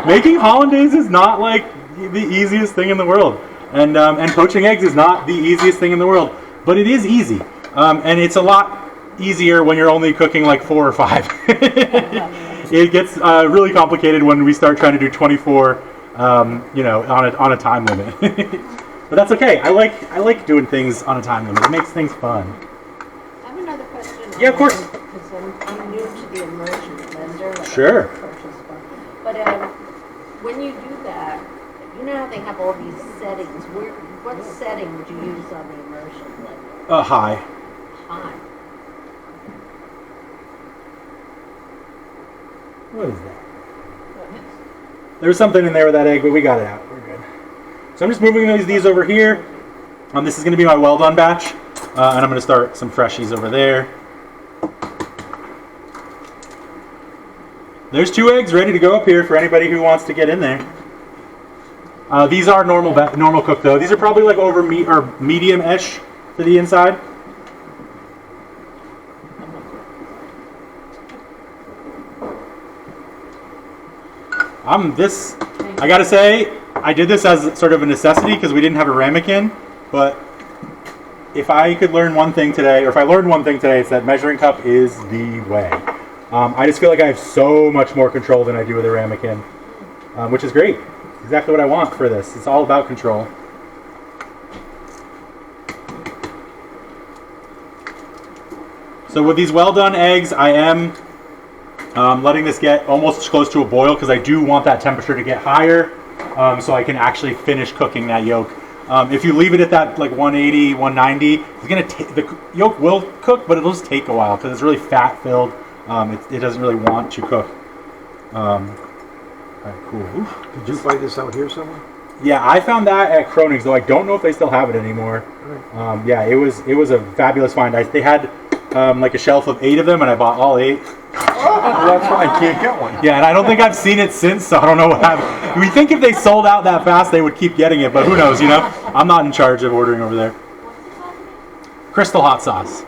Making hollandaise is not like the easiest thing in the world, and poaching eggs is not the easiest thing in the world, but it is easy, and it's a lot easier when you're only cooking like 4 or 5. It gets really complicated when we start trying to do 24, you know, on a time limit. But that's okay. I like doing things on a time limit. It makes things fun. I have another question. Yeah, of course. Because I'm new to the immersion blender. Like Sure. But when you do that, you know how they have all these settings. What setting would you use on the immersion blender? High. High. What is that? There was something in there with that egg, but we got it out. We're good. So I'm just moving these over here. This is going to be my well done batch, and I'm going to start some freshies over there. There's 2 eggs ready to go up here for anybody who wants to get in there. These are normal cooked though. These are probably like over medium-ish to the inside. I gotta say, I did this as sort of a necessity because we didn't have a ramekin, but if I could learn one thing today, or if I learned one thing today, it's that measuring cup is the way. I just feel like I have so much more control than I do with a ramekin, which is great. It's exactly what I want for this. It's all about control. So with these well done eggs, I am letting this get almost close to a boil because I do want that temperature to get higher, so I can actually finish cooking that yolk. If you leave it at that like 180, 190, it's gonna the yolk will cook, but it'll just take a while because it's really fat filled. It doesn't really want to cook. All right, cool. Oof. Did you find this out here somewhere? Yeah, I found that at Kronig's, though I don't know if they still have it anymore. Yeah, it was a fabulous find. They had like a shelf of 8 of them, and I bought all 8. Well, that's why I can't get one. Yeah, and I don't think I've seen it since, so I don't know what happened. We think if they sold out that fast, they would keep getting it, but who knows, you know? I'm not in charge of ordering over there. Crystal hot sauce.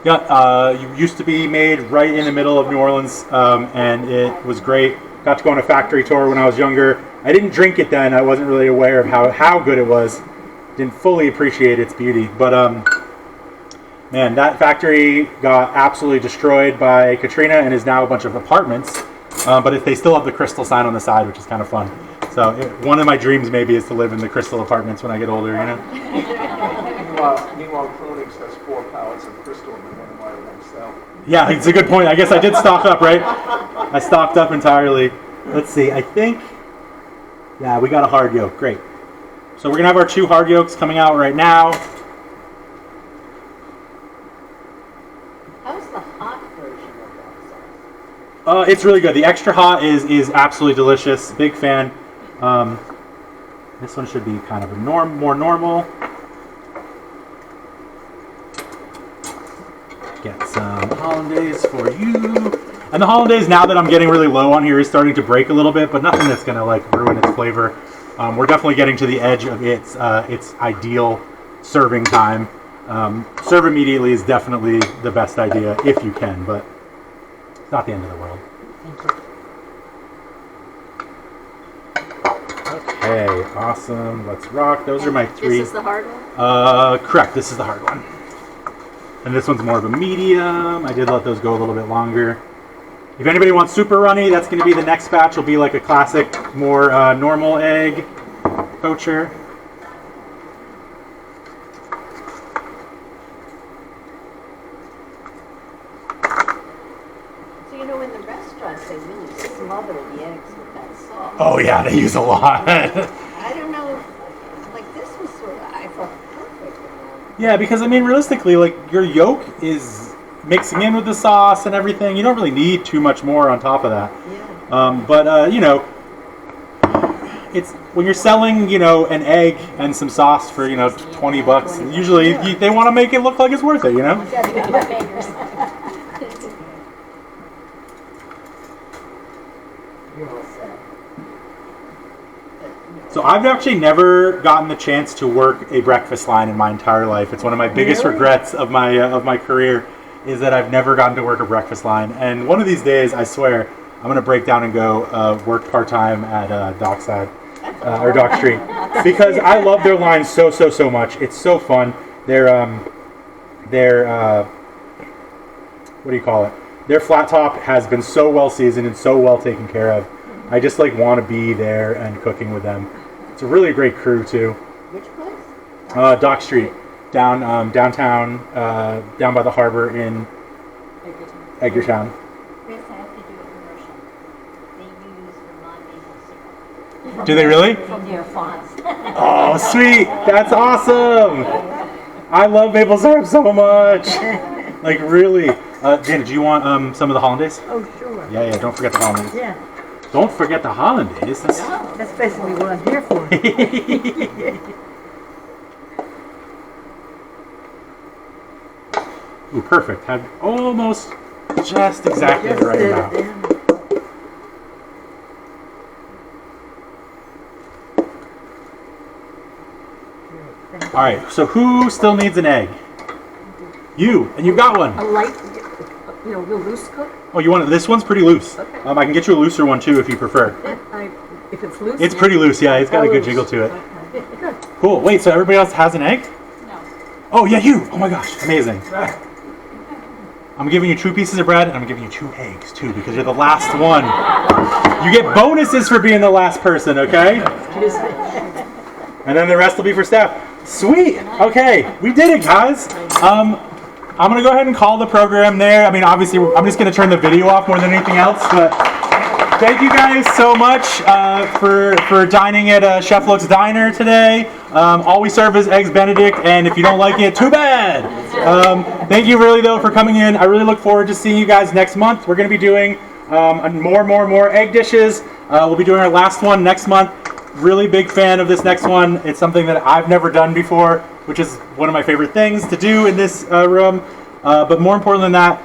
Yeah, it used to be made right in the middle of New Orleans, and it was great. Got to go on a factory tour when I was younger. I didn't drink it then. I wasn't really aware of how good it was. Didn't fully appreciate its beauty, but man, that factory got absolutely destroyed by Katrina and is now a bunch of apartments. But they still have the Crystal sign on the side, which is kind of fun. So one of my dreams maybe is to live in the Crystal apartments when I get older, you know? Meanwhile, Kronig's has 4 pallets of Crystal and one of my won't sell. Yeah, it's a good point. I guess I did stock up, right? I stocked up entirely. Let's see, I think, yeah, we got a hard yolk. Great. So we're going to have our 2 hard yolks coming out right now. How's the hot version of that sauce? It's really good. The extra hot is absolutely delicious. Big fan. This one should be kind of a more normal. Get some hollandaise for you. And the hollandaise, now that I'm getting really low on here, is starting to break a little bit, but nothing that's going to like ruin its flavor. We're definitely getting to the edge of its ideal serving time. Serve immediately is definitely the best idea if you can, but it's not the end of the world. Okay, awesome. Let's rock. Those are my 3. This is the hard one? Correct. This is the hard one. And this one's more of a medium. I did let those go a little bit longer. If anybody wants super runny, that's going to be the next batch. Will be like a classic, more normal egg poacher. So you know, in the restaurants, they really smother the eggs with that sauce. Oh yeah, they use a lot. I don't know, like this was sort of, I thought, perfect. Yeah, because I mean, realistically, like your yolk is mixing in with the sauce and everything. You don't really need too much more on top of that. Yeah. But you know, it's when you're selling, you know, an egg and some sauce for, you know, $20. Usually, they want to make it look like it's worth it, you know. So I've actually never gotten the chance to work a breakfast line in my entire life. It's one of my biggest Really? regrets of my career is that I've never gotten to work a breakfast line. And one of these days, I swear, I'm gonna break down and go work part-time at Dockside or Dock Street because I love their line so much. It's so fun. Their what do you call it? Their flat top has been so well seasoned and so well taken care of. I just like want to be there and cooking with them. It's a really great crew too. Which place? Dock Street, downtown, down by the harbor in Edgartown. Chris, I have to do a commercial. They use Vermont maple syrup Do they really? from their fonts. Oh, sweet! That's awesome. I love maple syrup so much. Like really. Janet, do you want some of the Hollandaise? Oh, sure. Yeah. Don't forget the Hollandaise. Yeah, Don't forget the Hollandaise. that's basically what I'm here for. Ooh, perfect. Had almost just exactly the right Just amount. did it. All right. So who still needs an egg? You, and you got one. A light, you know, real loose cook. Oh, you want it? This one's pretty loose. Okay. I can get you a looser one too if you prefer. If it's loose. It's pretty loose. Yeah, it's got a good loose. jiggle to it. Okay. Good. Cool. Wait. So everybody else has an egg? No. Oh yeah, you. Oh my gosh, amazing. I'm giving you 2 pieces of bread, and I'm giving you 2 eggs too because you're the last one. You get bonuses for being the last person, okay? And then the rest will be for staff. Sweet. Okay, we did it, guys. I'm gonna go ahead and call the program there. I mean, obviously, I'm just gonna turn the video off more than anything else. But thank you guys so much for dining at Chef Luke's Diner today. All we serve is eggs Benedict, and if you don't like it, too bad. Thank you really though for coming in. I really look forward to seeing you guys next month. We're gonna be doing more egg dishes. We'll be doing our last one next month. Really big fan of this next one. It's something that I've never done before, which is one of my favorite things to do in this room. But more important than that,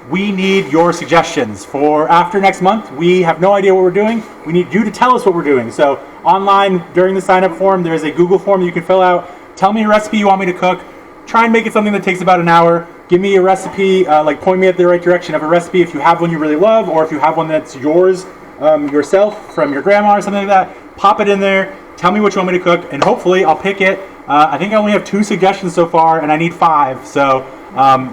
we need your suggestions for after next month. We have no idea what we're doing. We need you to tell us what we're doing. So online during the sign up form, there's a Google form you can fill out. Tell me a recipe you want me to cook. Try and make it something that takes about an hour. Give me a recipe, like point me at the right direction of a recipe if you have one you really love, or if you have one that's yours yourself from your grandma or something like that. Pop it in there. Tell me what you want me to cook, and hopefully I'll pick it. I think I only have 2 suggestions so far, and I need 5. So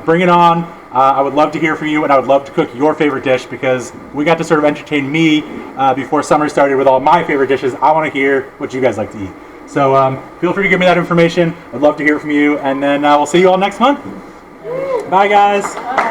bring it on. I would love to hear from you, and I would love to cook your favorite dish because we got to sort of entertain me before summer started with all my favorite dishes. I want to hear what you guys like to eat. So feel free to give me that information. I'd love to hear from you, and then we'll see you all next month. Bye, guys.